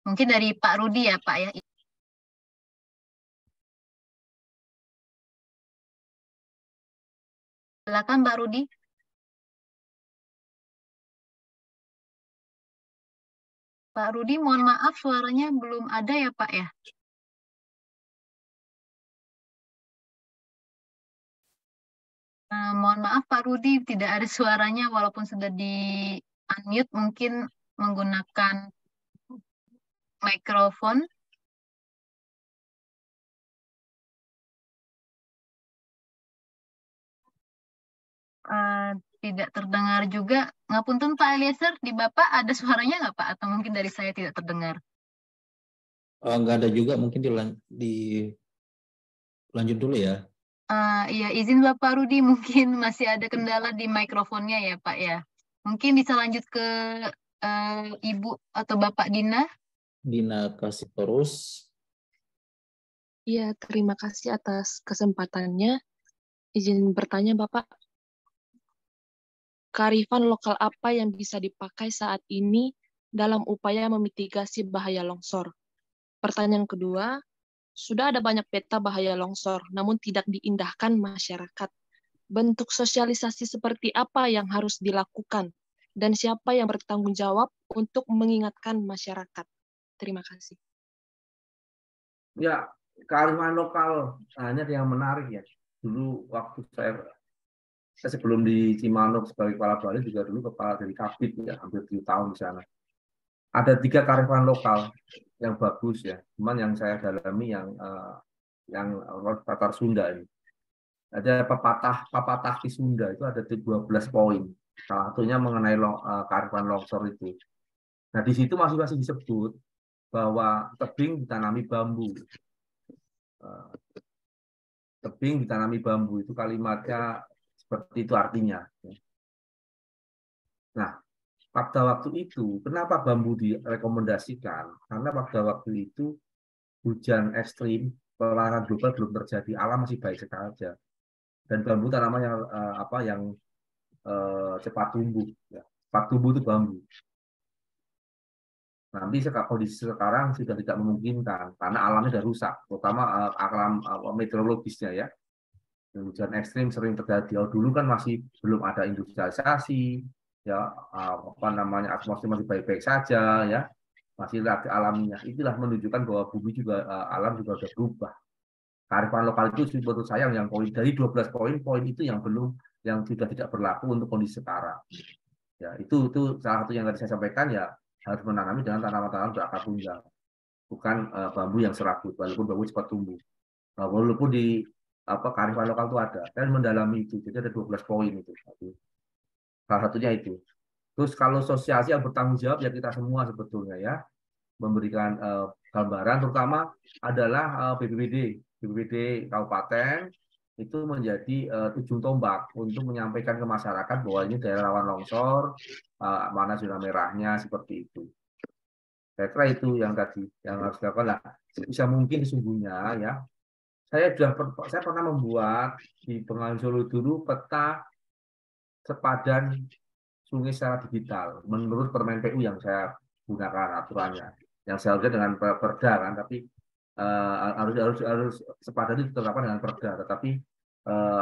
Mungkin dari Pak Rudi ya Pak ya. Silakan Pak Rudi. Pak Rudi, mohon maaf suaranya belum ada ya Pak ya. Mohon maaf Pak Rudi, tidak ada suaranya walaupun sudah di unmute, mungkin menggunakan mikrofon. Tidak terdengar juga. Ngapunten Pak Eliezer, di Bapak ada suaranya nggak Pak? Atau mungkin dari saya tidak terdengar? Nggak ada juga, mungkin lanjut dulu ya. Iya, izin Bapak Rudi, mungkin masih ada kendala di mikrofonnya ya Pak ya. Mungkin bisa lanjut ke Ibu atau Bapak Dina. Dina kasih terus. Iya, terima kasih atas kesempatannya. Izin bertanya Bapak, kearifan lokal apa yang bisa dipakai saat ini dalam upaya memitigasi bahaya longsor? Pertanyaan kedua, sudah ada banyak peta bahaya longsor, namun tidak diindahkan masyarakat. Bentuk sosialisasi seperti apa yang harus dilakukan? Dan siapa yang bertanggung jawab untuk mengingatkan masyarakat? Terima kasih. Ya, kearifan lokal, ini ada yang menarik ya. Dulu waktu saya sebelum di Cimanuk sebagai kepala Bali juga dulu kepala dari Kabit ya, hampir 7 tahun di sana. Ada 3 kearifan lokal yang bagus ya, cuman yang saya dalami yang Tatar Sunda ini. Ada pepatah di Sunda itu ada 12 poin. Salah satunya mengenai kearifan longsor itu. Nah, di situ masih disebut bahwa tebing ditanami bambu. Tebing ditanami bambu itu kalimatnya seperti itu artinya. Nah, pada waktu itu, kenapa bambu direkomendasikan? Karena pada waktu itu hujan ekstrim, pemanasan global belum terjadi, alam masih baik saja. Dan bambu tanaman yang cepat tumbuh. Ya. Cepat tumbuh itu bambu. Nanti kondisi sekarang sudah tidak memungkinkan karena alamnya sudah rusak, terutama alam meteorologisnya ya. Hujan ekstrim sering terjadi. Dulu kan masih belum ada industrialisasi, ya atmosfer masih baik-baik saja, ya masih ada alamnya. Itulah menunjukkan bahwa bumi juga alam juga sudah berubah. Kearifan lokal itu menurut saya yang poin dari 12 poin itu yang sudah tidak berlaku untuk kondisi sekarang. Ya itu salah satu yang tadi saya sampaikan ya, harus menanami dengan tanaman-tanaman berakar tunggal, bukan bambu yang serabut, walaupun bambu cepat tumbuh. Walaupun di kearifan lokal itu ada, dan mendalami itu, jadi ada 12 poin itu. Salah satunya itu. Terus kalau sosialisasi yang bertanggung jawab ya kita semua sebetulnya ya, memberikan gambaran, terutama adalah BPBD Kabupaten itu menjadi ujung tombak untuk menyampaikan ke masyarakat bahwa ini daerah rawan longsor, mana zona merahnya, seperti itu. Saya kira itu yang tadi yang harus dilakukan lah. Bisa mungkin sesungguhnya ya. Saya pernah membuat di Bengawan Solo dulu peta sepadan sungai secara digital menurut Permen PU yang saya gunakan aturannya. Yang seharusnya dengan perda kan, tapi harus sepadan itu ditetapkan dengan perda, tetapi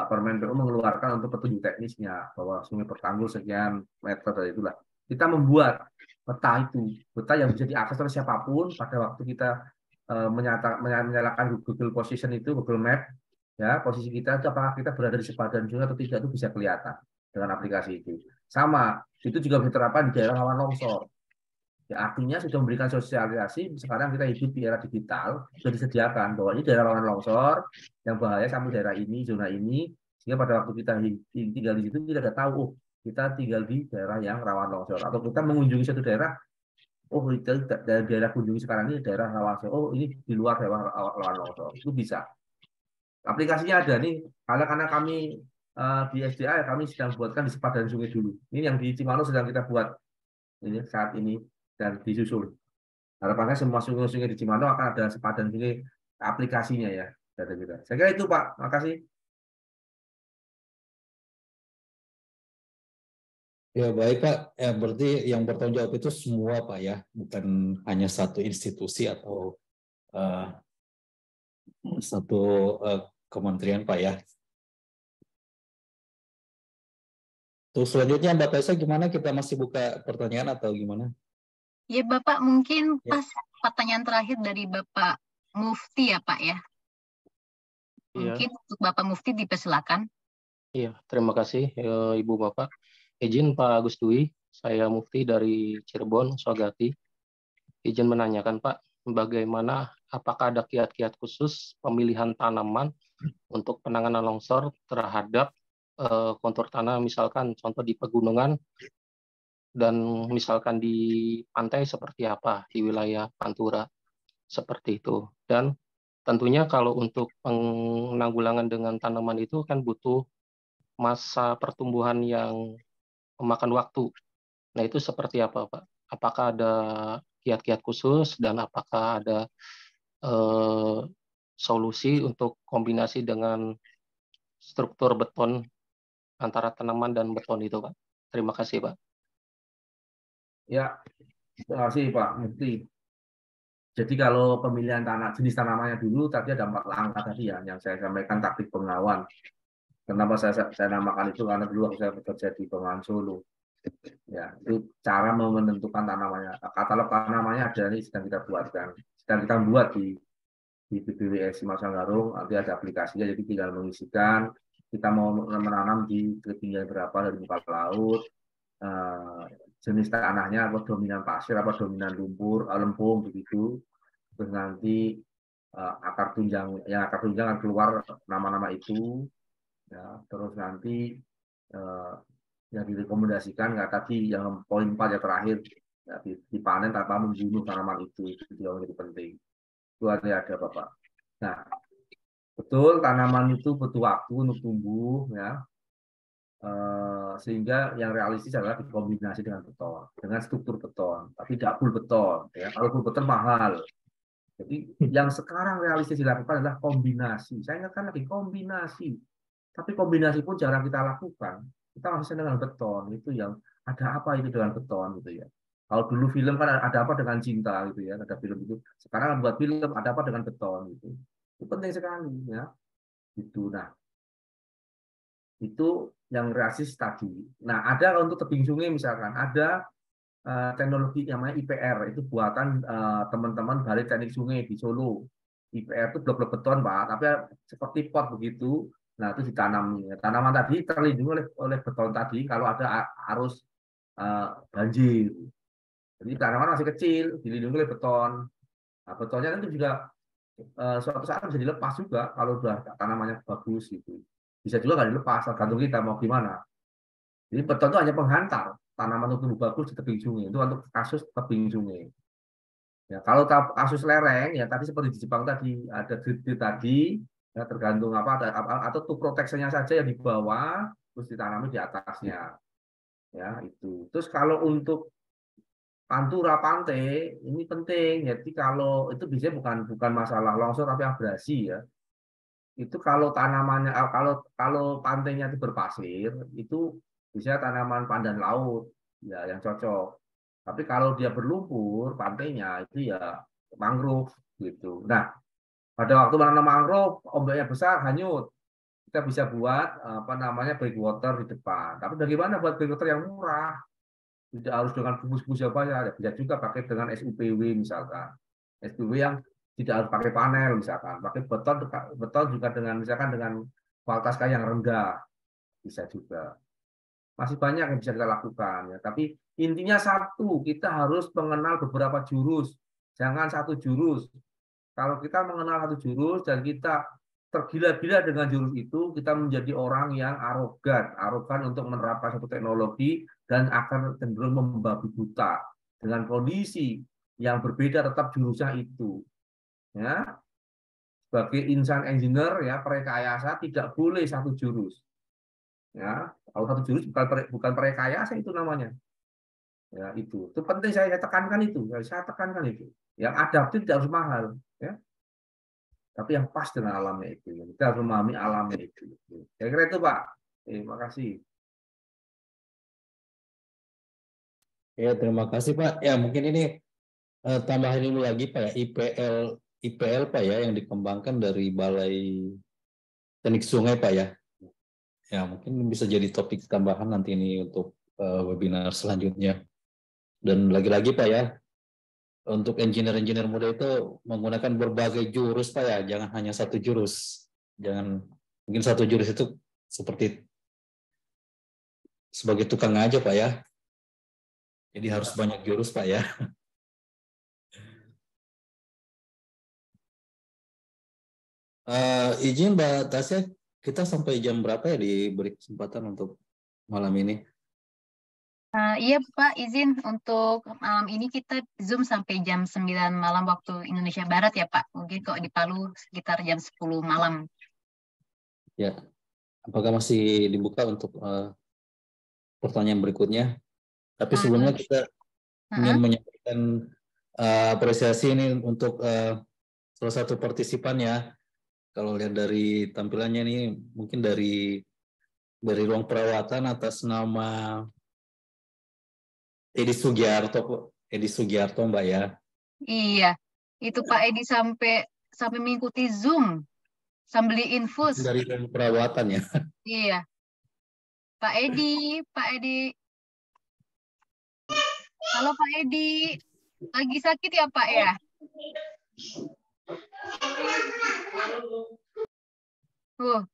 Permen PU mengeluarkan untuk petunjuk teknisnya bahwa sungai bertanggul sekian meter dari itulah. Kita membuat peta yang bisa diakses oleh siapapun pada waktu kita menyalakan Google Position itu, Google Map, ya posisi kita itu apakah kita berada di sepadan sungai atau tidak itu bisa kelihatan dengan aplikasi itu. Sama, itu juga bisa diterapkan di daerah rawan longsor. Ya, artinya sudah memberikan sosialisasi, sekarang kita hidup di era digital, sudah disediakan bahwa ini daerah rawan longsor, yang bahaya sampai daerah ini, zona ini, sehingga pada waktu kita tinggal di situ, kita sudah tahu, kita tinggal di daerah yang rawan longsor. Atau kita mengunjungi satu daerah, daerah kunjungi sekarang ini daerah rawan longsor, ini di luar daerah rawan longsor, itu bisa. Aplikasinya ada nih, karena kami di SDA kami sedang buatkan di sepadan sungai dulu. Ini yang di Cimanuk sedang kita buat ini saat ini dan disusul. Harapannya semua sungai-sungai di Cimanuk akan ada sepadan sungai aplikasinya ya. Saya kira itu Pak, makasih. Ya baik Pak, ya berarti yang bertanggung jawab itu semua Pak ya, bukan hanya satu institusi atau uh, satu kementerian Pak ya. Terus selanjutnya Mbak Tessa gimana? Kita masih buka pertanyaan atau gimana? Ya Bapak, mungkin Ya. pas pertanyaan terakhir dari Bapak Mufti ya Pak ya. Mungkin untuk Bapak Mufti dipersilakan. Iya, terima kasih Ibu Bapak. Izin Pak Agus Dwi, saya Mufti dari Cirebon, Swagati. Izin menanyakan Pak, bagaimana, apakah ada kiat-kiat khusus pemilihan tanaman untuk penanganan longsor terhadap kontur tanah, misalkan contoh di pegunungan dan misalkan di pantai seperti apa, di wilayah Pantura, seperti itu. Dan tentunya kalau untuk penanggulangan dengan tanaman itu kan butuh masa pertumbuhan yang memakan waktu. Nah, itu seperti apa, Pak? Apakah ada kiat-kiat khusus dan apakah ada solusi untuk kombinasi dengan struktur beton antara tanaman dan beton itu, Pak? Terima kasih, Pak. Ya, terima kasih Pak Mufti. Jadi kalau pemilihan tanah, jenis tanamannya dulu, tadi ada 4 langkah tadi ya, yang saya sampaikan taktik pengawan. Kenapa saya namakan itu? Karena dulu saya bekerja di Bengawan Solo. Ya, itu cara menentukan tanamannya. Katalog tanamannya ada ini sedang kita buatkan. Sedang kita buat di BBWS Masanggarung. Nanti ada aplikasinya, jadi tinggal mengisikan. Kita mau menanam di ketinggian berapa dari muka laut, jenis tanahnya apa dominan pasir, apa dominan lumpur, lempung begitu. Terus nanti akar tunjang, yang akar tunjang akan keluar nama-nama itu. Ya, terus nanti yang direkomendasikan nggak tadi yang poin 4 yang terakhir ya, dipanen tanpa membunuh tanaman itu yang lebih penting. Itu ada Bapak. Nah, betul tanaman itu butuh waktu untuk tumbuh ya, sehingga yang realistis adalah dikombinasi dengan beton, dengan struktur beton, tapi tidak full beton. Ya. Kalau full beton mahal. Jadi yang sekarang realistis dilakukan adalah kombinasi. Saya ingatkan lagi kombinasi. Tapi kombinasi pun jarang kita lakukan. Kita masih dengan beton. Itu yang ada apa itu dengan beton gitu ya. Kalau dulu film kan ada apa dengan cinta gitu ya, ada film itu. Sekarang buat film ada apa dengan beton gitu. Itu penting sekali ya. Itu. Nah, itu yang realistis tadi. Nah, ada untuk tebing sungai misalkan ada teknologi namanya IPR, itu buatan teman-teman Balai Teknik Sungai di Solo. IPR itu blok-blok beton Pak, tapi seperti pot begitu. Nah, itu ditanami. Tanaman tadi terlindungi oleh beton tadi kalau ada arus banjir. Jadi tanaman masih kecil, dilindungi oleh beton. Nah, betonnya itu juga suatu saat bisa dilepas juga kalau udah tanamannya bagus gitu. Bisa juga nggak dilepas, tergantung kita mau gimana. Jadi beton itu hanya penghantar tanaman untuk tumbuh bagus di tebing sungai. Itu untuk kasus tebing sungai. Ya, kalau kasus lereng ya tadi seperti di Jepang tadi ada grid tadi ya, tergantung apa atau tuh proteksinya saja yang di bawah terus ditanami di atasnya. Ya, itu. Terus kalau untuk Pantura pantai ini penting. Jadi kalau itu biasanya bukan masalah longsor tapi abrasi ya. Itu kalau tanamannya kalau pantainya itu berpasir itu bisa tanaman pandan laut ya yang cocok. Tapi kalau dia berlumpur pantainya itu ya mangrove gitu. Nah, pada waktu menanam mangrove ombaknya besar hanyut. Kita bisa buat apa namanya breakwater di depan. Tapi bagaimana buat breakwater yang murah? Tidak harus dengan bungkus-bungkus yang banyak. Bisa juga pakai dengan SUPW misalkan. SUPW yang tidak harus pakai panel misalkan, pakai beton juga dengan misalkan dengan kualitas kayu yang rendah bisa juga. Masih banyak yang bisa kita lakukan ya. Tapi intinya satu, kita harus mengenal beberapa jurus. Jangan satu jurus. Kalau kita mengenal satu jurus dan kita tergila-gila dengan jurus itu, kita menjadi orang yang arogan untuk menerapkan satu teknologi dan akan cenderung membabi buta dengan kondisi yang berbeda tetap jurusnya itu. Ya, sebagai insan engineer ya perekayasa tidak boleh satu jurus. Ya, kalau satu jurus bukan perekayasa itu namanya. Ya, itu penting saya tekankan itu. Saya tekankan itu. Yang adaptif tidak harus mahal, ya. Tapi yang pas dengan alamnya itu. Kita harus memahami alamnya itu. Saya kira itu, Pak. Terima kasih. Ya, terima kasih Pak. Ya, mungkin ini tambahan ini lagi Pak ya, IPL Pak ya, yang dikembangkan dari Balai Teknik Sungai Pak ya. Ya, mungkin bisa jadi topik tambahan nanti ini untuk webinar selanjutnya. Dan lagi-lagi Pak ya, untuk engineer-engineer muda itu menggunakan berbagai jurus Pak ya, jangan hanya satu jurus. Jangan, mungkin satu jurus itu seperti sebagai tukang aja Pak ya. Jadi harus banyak jurus Pak ya. Izin Mbak Tasya, kita sampai jam berapa ya diberi kesempatan untuk malam ini? Iya Pak, izin untuk malam ini kita Zoom sampai jam 9 malam waktu Indonesia Barat ya Pak. Mungkin kok di Palu sekitar jam 10 malam. Ya, apakah masih dibuka untuk pertanyaan berikutnya? Tapi sebelumnya kita ingin menyampaikan apresiasi ini untuk salah satu partisipan ya. Kalau lihat dari tampilannya nih, mungkin dari ruang perawatan atas nama Edi Sugiarto Mbak ya. Iya, itu Pak Edi sampai mengikuti Zoom sambil beli infus. Dari ruang perawatan ya. Iya, Pak Edi. Halo Pak Edi, lagi sakit ya Pak ya?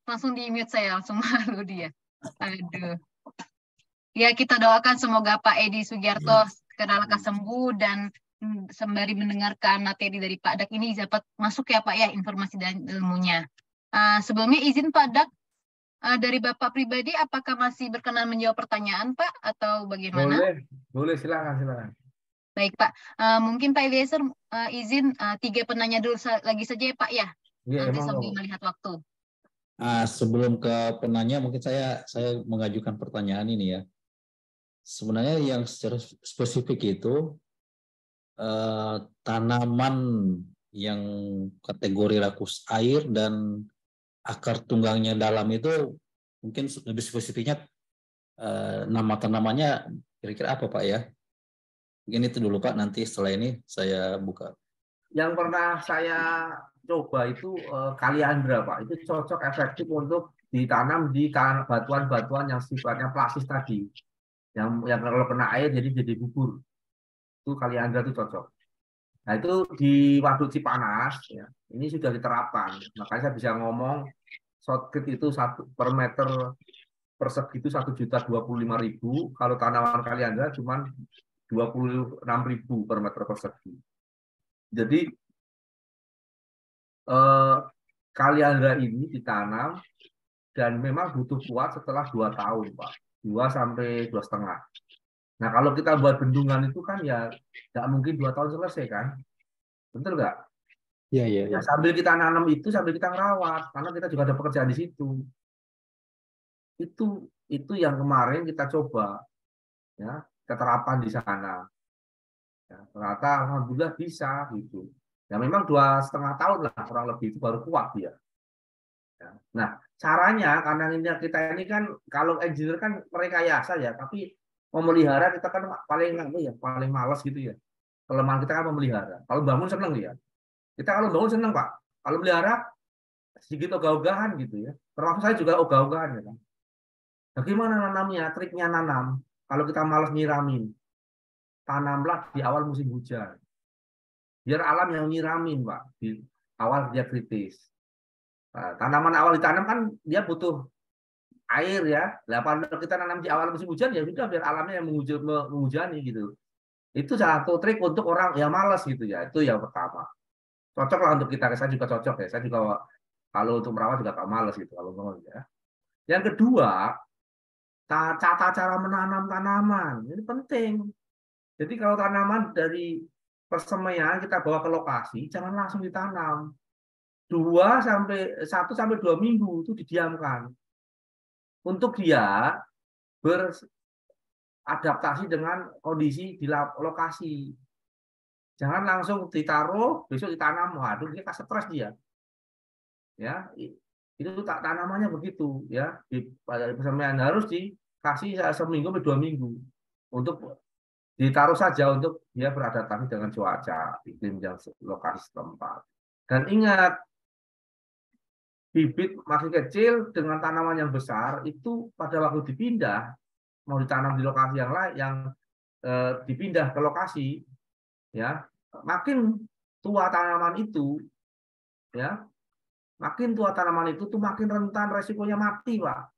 Langsung di-mute saya, langsung malu dia. Aduh. Ya, kita doakan semoga Pak Edi Sugiarto segera lekas sembuh dan sembari mendengarkan materi dari Pak Dak ini dapat masuk ya Pak ya informasi dan ilmunya. Sebelumnya izin Pak Dak, dari Bapak pribadi apakah masih berkenan menjawab pertanyaan Pak atau bagaimana? Boleh silakan. Baik Pak, mungkin Pak Eliezer izin 3 penanya dulu lagi saja ya Pak ya. Nanti sambil melihat waktu. Sebelum ke penanya, mungkin saya mengajukan pertanyaan ini ya. Sebenarnya yang secara spesifik itu tanaman yang kategori rakus air dan akar tunggangnya dalam itu mungkin lebih spesifiknya nama tanamannya kira-kira apa Pak ya? Mungkin itu dulu Pak, nanti setelah ini saya buka. Yang pernah saya coba itu kaliandra Pak, itu cocok efektif untuk ditanam di batuan-batuan yang sifatnya plastis tadi, yang kalau kena air jadi bubur. Itu kaliandra itu cocok. Nah itu di Waduk Cipanas ya, ini sudah diterapkan. Makanya saya bisa ngomong shortcut itu per meter persegi itu 1.025.000. Kalau tanaman kaliandra cuma 26.000 per meter persegi. Jadi kaliandra ini ditanam dan memang butuh kuat setelah 2 tahun, Pak. 2 sampai 2,5. Nah, kalau kita buat bendungan itu kan ya nggak mungkin 2 tahun selesai kan? Betul nggak? Iya. Nah, sambil kita nanam itu, sambil kita ngerawat, karena kita juga ada pekerjaan di situ. Itu yang kemarin kita coba, ya, keterapan di sana. Ya, ternyata alhamdulillah bisa gitu. Ya memang 2,5 tahun lah kurang lebih itu baru kuat dia. Ya. Nah caranya karena ini kita ini kan kalau engineer kan merekayasa ya, tapi memelihara kita kan paling malas gitu ya. Kelemahan kita kan memelihara. Kalau bangun seneng ya. Kita kalau bangun seneng Pak. Kalau melihara sedikit ogah-ogahan gitu ya. Termasuk saya juga ogah-ogahan ya kan. Bagaimana nanamnya? Triknya nanam. Kalau kita malas nyiramin, tanamlah di awal musim hujan. Biar alam yang nyiramin, Pak. Di awal dia kritis. Nah, tanaman awal ditanam kan dia butuh air ya. Kalau kita nanam di awal musim hujan ya sudah biar alamnya yang menghujani gitu. Itu satu trik untuk orang yang malas gitu ya. Itu yang pertama. Cocok lah untuk kita. Saya juga cocok ya. Saya juga kalau untuk merawat juga gak malas gitu kalau ngomong ya. Yang kedua, tata cara menanam tanaman. Ini penting. Jadi kalau tanaman dari persemaian kita bawa ke lokasi, jangan langsung ditanam. 1 sampai 2 minggu itu didiamkan. Untuk dia beradaptasi dengan kondisi di lokasi. Jangan langsung ditaruh, besok ditanam. Waduh, dia stres dia. Ya, itu tanamannya begitu ya. Di persemaian harus dikasih 1 minggu sampai 2 minggu untuk Ditaruh saja untuk dia beradaptasi dengan cuaca, iklim yang lokasi setempat. Dan ingat, bibit masih kecil dengan tanaman yang besar itu pada waktu dipindah mau ditanam di lokasi yang lain yang dipindah ke lokasi ya makin tua tanaman itu ya makin tua tanaman itu tuh makin rentan resikonya mati Pak.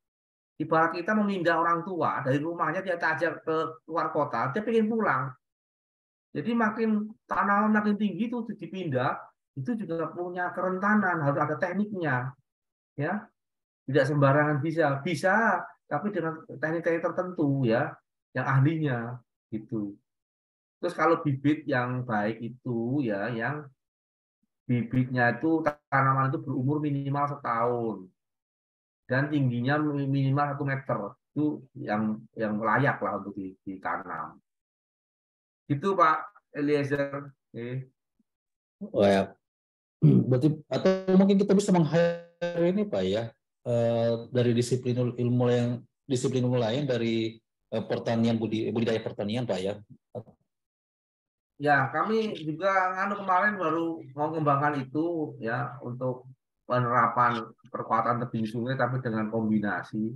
Ibarat kita memindah orang tua dari rumahnya dia ajak ke luar kota dia pengen pulang. Jadi makin tanaman makin tinggi itu dipindah itu juga punya kerentanan harus ada tekniknya ya. Tidak sembarangan bisa tapi dengan teknik-teknik tertentu ya yang ahlinya gitu. Terus kalau bibit yang baik itu ya yang bibitnya itu tanaman itu berumur minimal setahun dan tingginya minimal 1 meter itu yang layak lah untuk ditanam. Itu Pak Eliezer. Oh ya, berarti atau mungkin kita bisa meng-hire ini Pak ya dari disiplin ilmu lain dari pertanian budidaya pertanian Pak ya. Ya, kami juga kemarin baru mau mengembangkan itu ya untuk penerapan perkuatan tebing sungai tapi dengan kombinasi.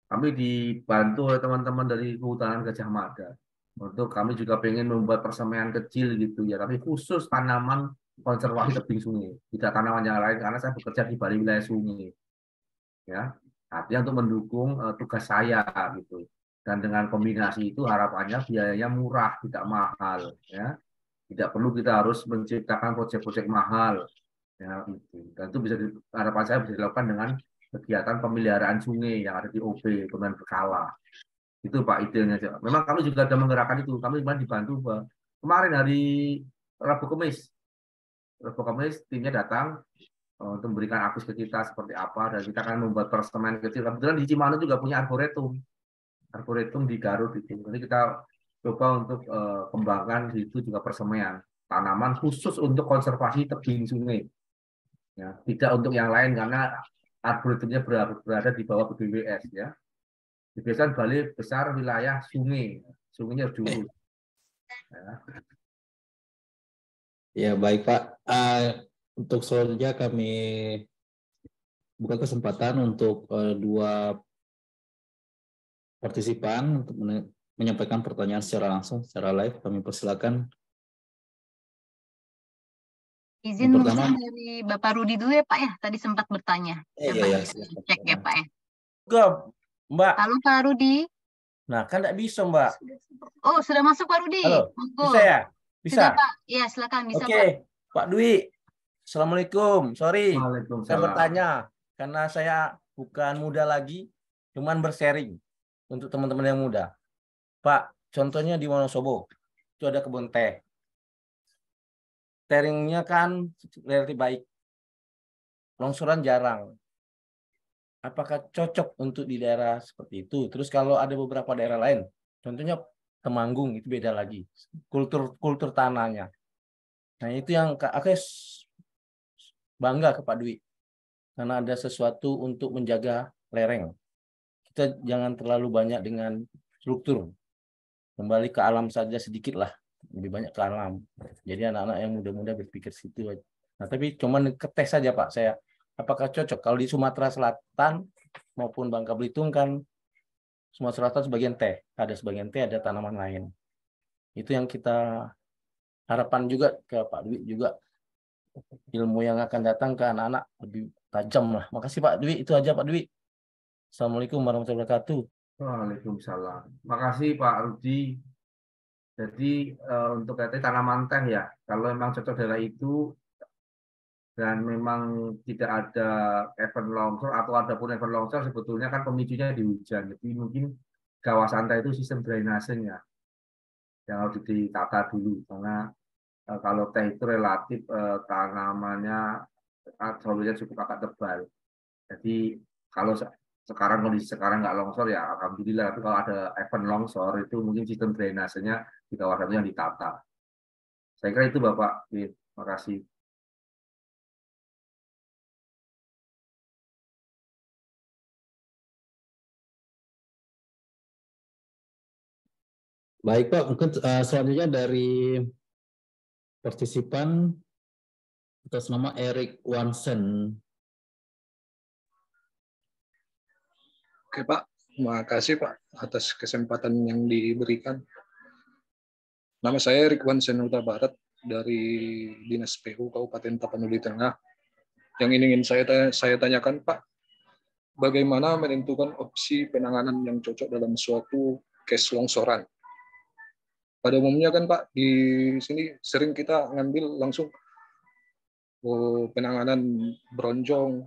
Kami dibantu oleh teman-teman dari Kehutanan Gajah Mada. Untuk kami juga pengen membuat persemaian kecil gitu ya, tapi khusus tanaman konservasi tebing sungai, tidak tanaman yang lain karena saya bekerja di Bali wilayah sungai. Ya, artinya untuk mendukung tugas saya gitu. Dan dengan kombinasi itu harapannya biayanya murah, tidak mahal ya. Tidak perlu kita harus menciptakan proyek-proyek mahal ya itu. Dan itu bisa harapan saya bisa dilakukan dengan kegiatan pemeliharaan sungai yang ada di OB Kementerian Berkala. Itu Pak idenya. Memang kami juga ada menggerakkan itu. Kami kemarin dibantu kemarin hari Rabu Kamis timnya datang untuk memberikan akses ke kita seperti apa dan kita akan membuat persemen kecil. Kebetulan di Cimanuk juga punya arboretum di Garut itu. Jadi kita coba untuk kembangkan itu juga persemaian tanaman khusus untuk konservasi tebing sungai ya tidak untuk yang lain karena arboretumnya berada di bawah BBWS ya biasanya Bali besar wilayah sungainya diurus ya. Ya baik Pak, untuk selanjutnya kami buka kesempatan untuk dua partisipan untuk menyampaikan pertanyaan secara langsung, secara live. Kami persilakan. Izin mungkin dari Bapak Rudi dulu ya Pak ya, tadi sempat bertanya. Iya, cek ya Pak ya. Mbak. Halo Pak Rudi. Nah kan tidak bisa Mbak. Oh sudah masuk Pak Rudi. Halo, bisa ya? Bisa? Sudah Pak, iya silakan bisa Pak. Pak Dwi, Assalamualaikum, sorry. Saya Waalaikumsalam. bertanya, karena saya bukan muda lagi, cuman bersharing untuk teman-teman yang muda. Pak, contohnya di Wonosobo, itu ada kebun teh. Teringnya kan relatif baik. Longsoran jarang. Apakah cocok untuk di daerah seperti itu? Terus kalau ada beberapa daerah lain, contohnya Temanggung, itu beda lagi. Kultur tanahnya. Nah, itu yang aku bangga ke Pak Dwi. Karena ada sesuatu untuk menjaga lereng. Kita jangan terlalu banyak dengan struktur. Kembali ke alam saja sedikit lah. Lebih banyak ke alam. Jadi anak-anak yang muda-muda berpikir situ. Nah, tapi cuman ketes saja Pak saya. Apakah cocok? Kalau di Sumatera Selatan maupun Bangka Belitung kan Sumatera Selatan sebagian teh. Ada sebagian teh, ada tanaman lain. Itu yang kita harapan juga ke Pak Dwi juga. Ilmu yang akan datang ke anak-anak lebih tajam lah. Makasih Pak Dwi. Itu aja Pak Dwi. Assalamualaikum warahmatullahi wabarakatuh. Waalaikumsalam. Makasih Pak Rudi. Jadi untuk tanaman teh ya, kalau memang cocok daerah itu dan memang tidak ada event longsor atau ada pun event longsor sebetulnya kan pemicunya di hujan. Jadi mungkin kawasan teh itu sistem drainasenya yang harus ditata dulu karena kalau teh itu relatif tanamannya solusinya cukup agak tebal. Jadi kalau sekarang kondisi sekarang nggak longsor ya alhamdulillah. Tapi kalau ada event longsor itu mungkin sistem drainasenya di kawasan itu yang ditata. Saya kira itu Bapak. Terima kasih. Baik Pak, mungkin selanjutnya dari partisipan atas nama Erik Wansen. Oke Pak, terima kasih Pak atas kesempatan yang diberikan. Nama saya Erik Wansen Huta Barat dari Dinas PU Kabupaten Tapanuli Tengah. Yang ingin saya tanyakan Pak, bagaimana menentukan opsi penanganan yang cocok dalam suatu case longsoran? Pada umumnya kan Pak, di sini sering kita ngambil langsung penanganan bronjong,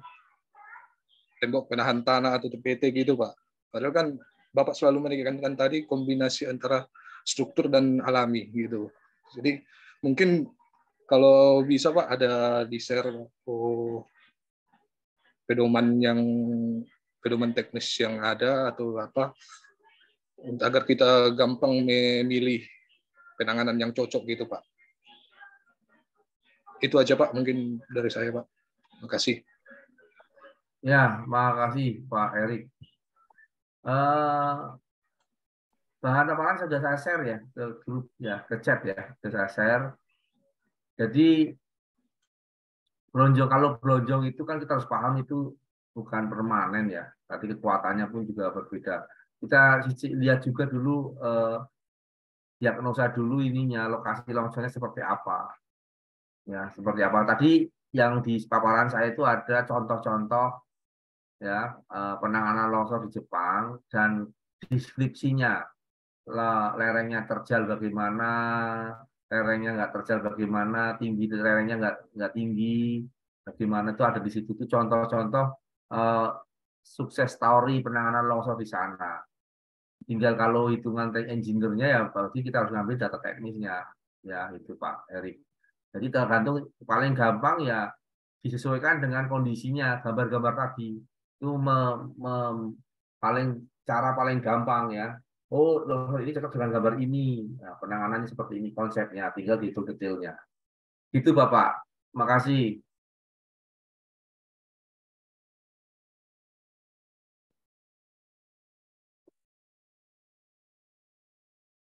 tembok penahan tanah atau TPT gitu Pak. Padahal kan Bapak selalu menekankan tadi kombinasi antara struktur dan alami gitu. Jadi mungkin kalau bisa Pak ada di-share pedoman teknis yang ada atau apa agar kita gampang memilih penanganan yang cocok gitu Pak. Itu aja Pak mungkin dari saya Pak. Terima kasih. Ya, makasih Pak Erik. Bahan sudah saya share ya ke grup ya, ke chat ya, sudah saya share. Jadi kalau bronjong itu kan kita harus paham itu bukan permanen ya. Tadi kekuatannya pun juga berbeda. Kita lihat juga dulu diagnosa dulu ininya, lokasi longsornya seperti apa. Ya, seperti apa. Tadi yang di paparan saya itu ada contoh-contoh ya penanganan longsor di Jepang dan deskripsinya, lerengnya terjal bagaimana, lerengnya nggak terjal bagaimana, tinggi lerengnya nggak tinggi bagaimana, itu ada di situ. Itu contoh-contoh sukses story penanganan longsor di sana. Tinggal kalau hitungan engineer-nya ya berarti kita harus ngambil data teknisnya ya, itu Pak Erik. Jadi tergantung, paling gampang ya disesuaikan dengan kondisinya, gambar-gambar tadi itu cara paling gampang ya. Oh, ini cocok dengan gambar ini. Nah, penanganannya seperti ini, konsepnya, tinggal dihitung detailnya. Itu Bapak. Makasih.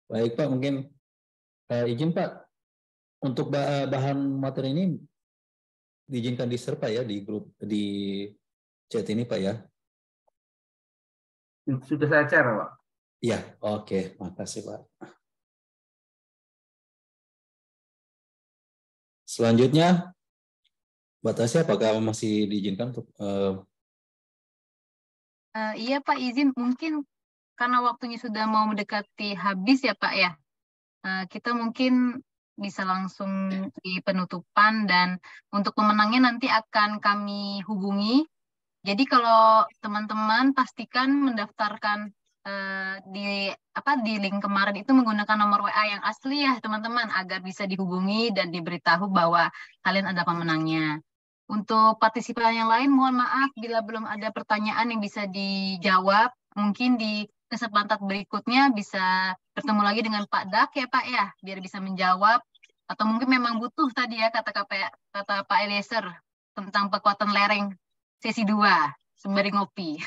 Baik Pak, mungkin izin Pak, untuk bahan materi ini diizinkan di-share Pak ya di grup, di chat ini Pak ya. Sudah saya share Pak. Iya, oke, makasih Pak. Selanjutnya, Mbak Tasya, apakah masih diizinkan untuk? Iya Pak, izin. Mungkin karena waktunya sudah mau mendekati habis ya Pak ya. Kita mungkin bisa langsung di penutupan, dan untuk pemenangnya nanti akan kami hubungi. Jadi kalau teman-teman pastikan mendaftarkan di link kemarin itu menggunakan nomor WA yang asli ya teman-teman, agar bisa dihubungi dan diberitahu bahwa kalian ada pemenangnya. Untuk partisipan yang lain, mohon maaf bila belum ada pertanyaan yang bisa dijawab. Mungkin di kesempatan berikutnya bisa bertemu lagi dengan Pak Dak ya Pak ya, biar bisa menjawab. Atau mungkin memang butuh tadi ya kata Pak Eliezer tentang kekuatan lereng sesi 2 sembari ngopi.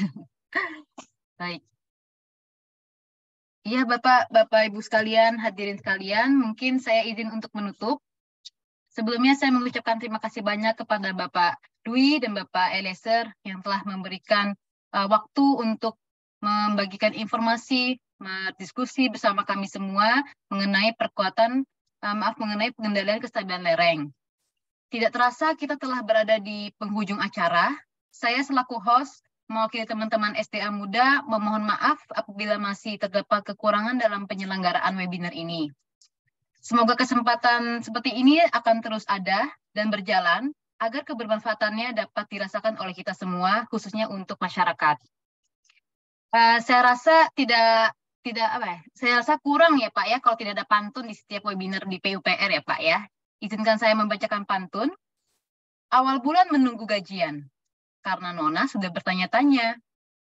Baik. Iya Bapak Ibu sekalian, hadirin sekalian, mungkin saya izin untuk menutup. Sebelumnya saya mengucapkan terima kasih banyak kepada Bapak Dwi dan Bapak Eliezer yang telah memberikan waktu untuk membagikan informasi, diskusi bersama kami semua mengenai mengenai pengendalian kestabilan lereng. Tidak terasa kita telah berada di penghujung acara. Saya selaku host mewakili teman-teman SDA Muda memohon maaf apabila masih terdapat kekurangan dalam penyelenggaraan webinar ini. Semoga kesempatan seperti ini akan terus ada dan berjalan agar kebermanfaatannya dapat dirasakan oleh kita semua, khususnya untuk masyarakat. Saya rasa saya rasa kurang ya Pak ya kalau tidak ada pantun di setiap webinar di PUPR ya Pak ya. Izinkan saya membacakan pantun. Awal bulan menunggu gajian, karena Nona sudah bertanya-tanya.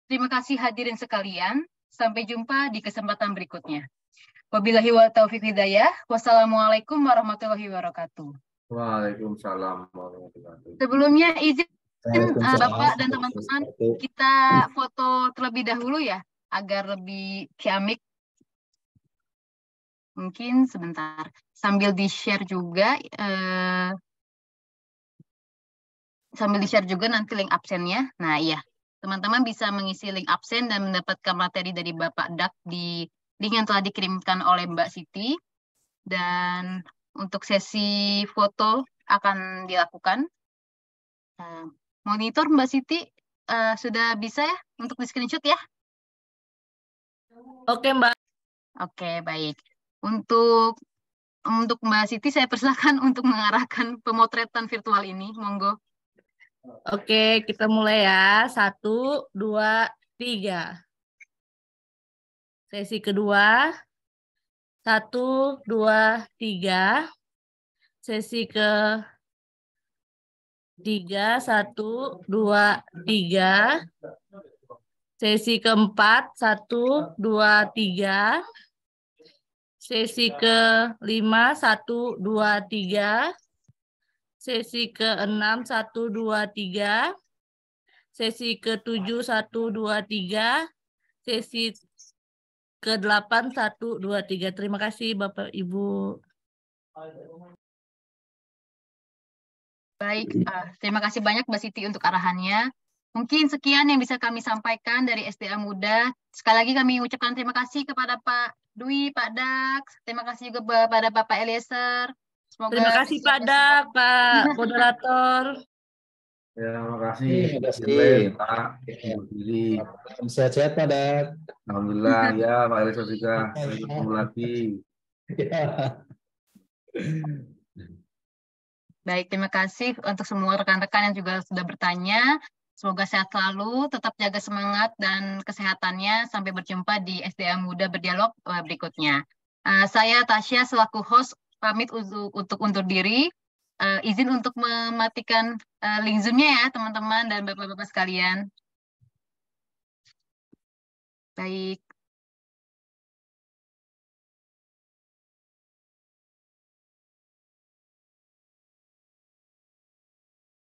Terima kasih hadirin sekalian. Sampai jumpa di kesempatan berikutnya. Wabillahi wa taufiq hidayah. Wassalamualaikum warahmatullahi wabarakatuh. Waalaikumsalam warahmatullahi wabarakatuh. Sebelumnya izin Bapak dan teman-teman, kita foto terlebih dahulu ya, agar lebih ciamik. Mungkin sebentar. Sambil di-share juga, nanti link absennya. Nah, iya. Teman-teman bisa mengisi link absen dan mendapatkan materi dari Bapak Dak di link yang telah dikirimkan oleh Mbak Siti. Dan untuk sesi foto akan dilakukan. Monitor Mbak Siti sudah bisa ya untuk di-screenshot ya? Oke, Mbak. Oke, baik. Untuk Mbak Siti, saya persilakan untuk mengarahkan pemotretan virtual ini. Monggo. Oke, kita mulai ya. 1, 2, 3. Sesi kedua. 1, 2, 3. Sesi ke 3, 1, 2, 3. Sesi keempat, 1, 2, 3. Sesi ke-5, 1, 2, 3. Sesi ke-6, 1, 2, 3. Sesi ke-7, 1, 2, 3. Sesi ke-8, 1, 2, 3. Terima kasih Bapak Ibu. Baik, terima kasih banyak Mbak Siti untuk arahannya. Mungkin sekian yang bisa kami sampaikan dari SDA Muda. Sekali lagi kami ucapkan terima kasih kepada Pak Dwi, Pak Dak. Terima kasih juga kepada Bapak Eliezer. Semoga terima kasih Pak Dak, Pak Moderator. Ya, terima kasih. Terima kasih. Pak. Sehat-sehat Pak Dak. Alhamdulillah ya Pak Eliezer juga. Sampai ketemu lagi. Baik, terima kasih untuk semua rekan-rekan yang juga sudah bertanya. Semoga sehat selalu, tetap jaga semangat dan kesehatannya. Sampai berjumpa di SDA Muda Berdialog berikutnya. Saya Tasya selaku host pamit untuk undur diri. Izin untuk mematikan link Zoom-nya ya teman-teman dan bapak-bapak sekalian. Baik.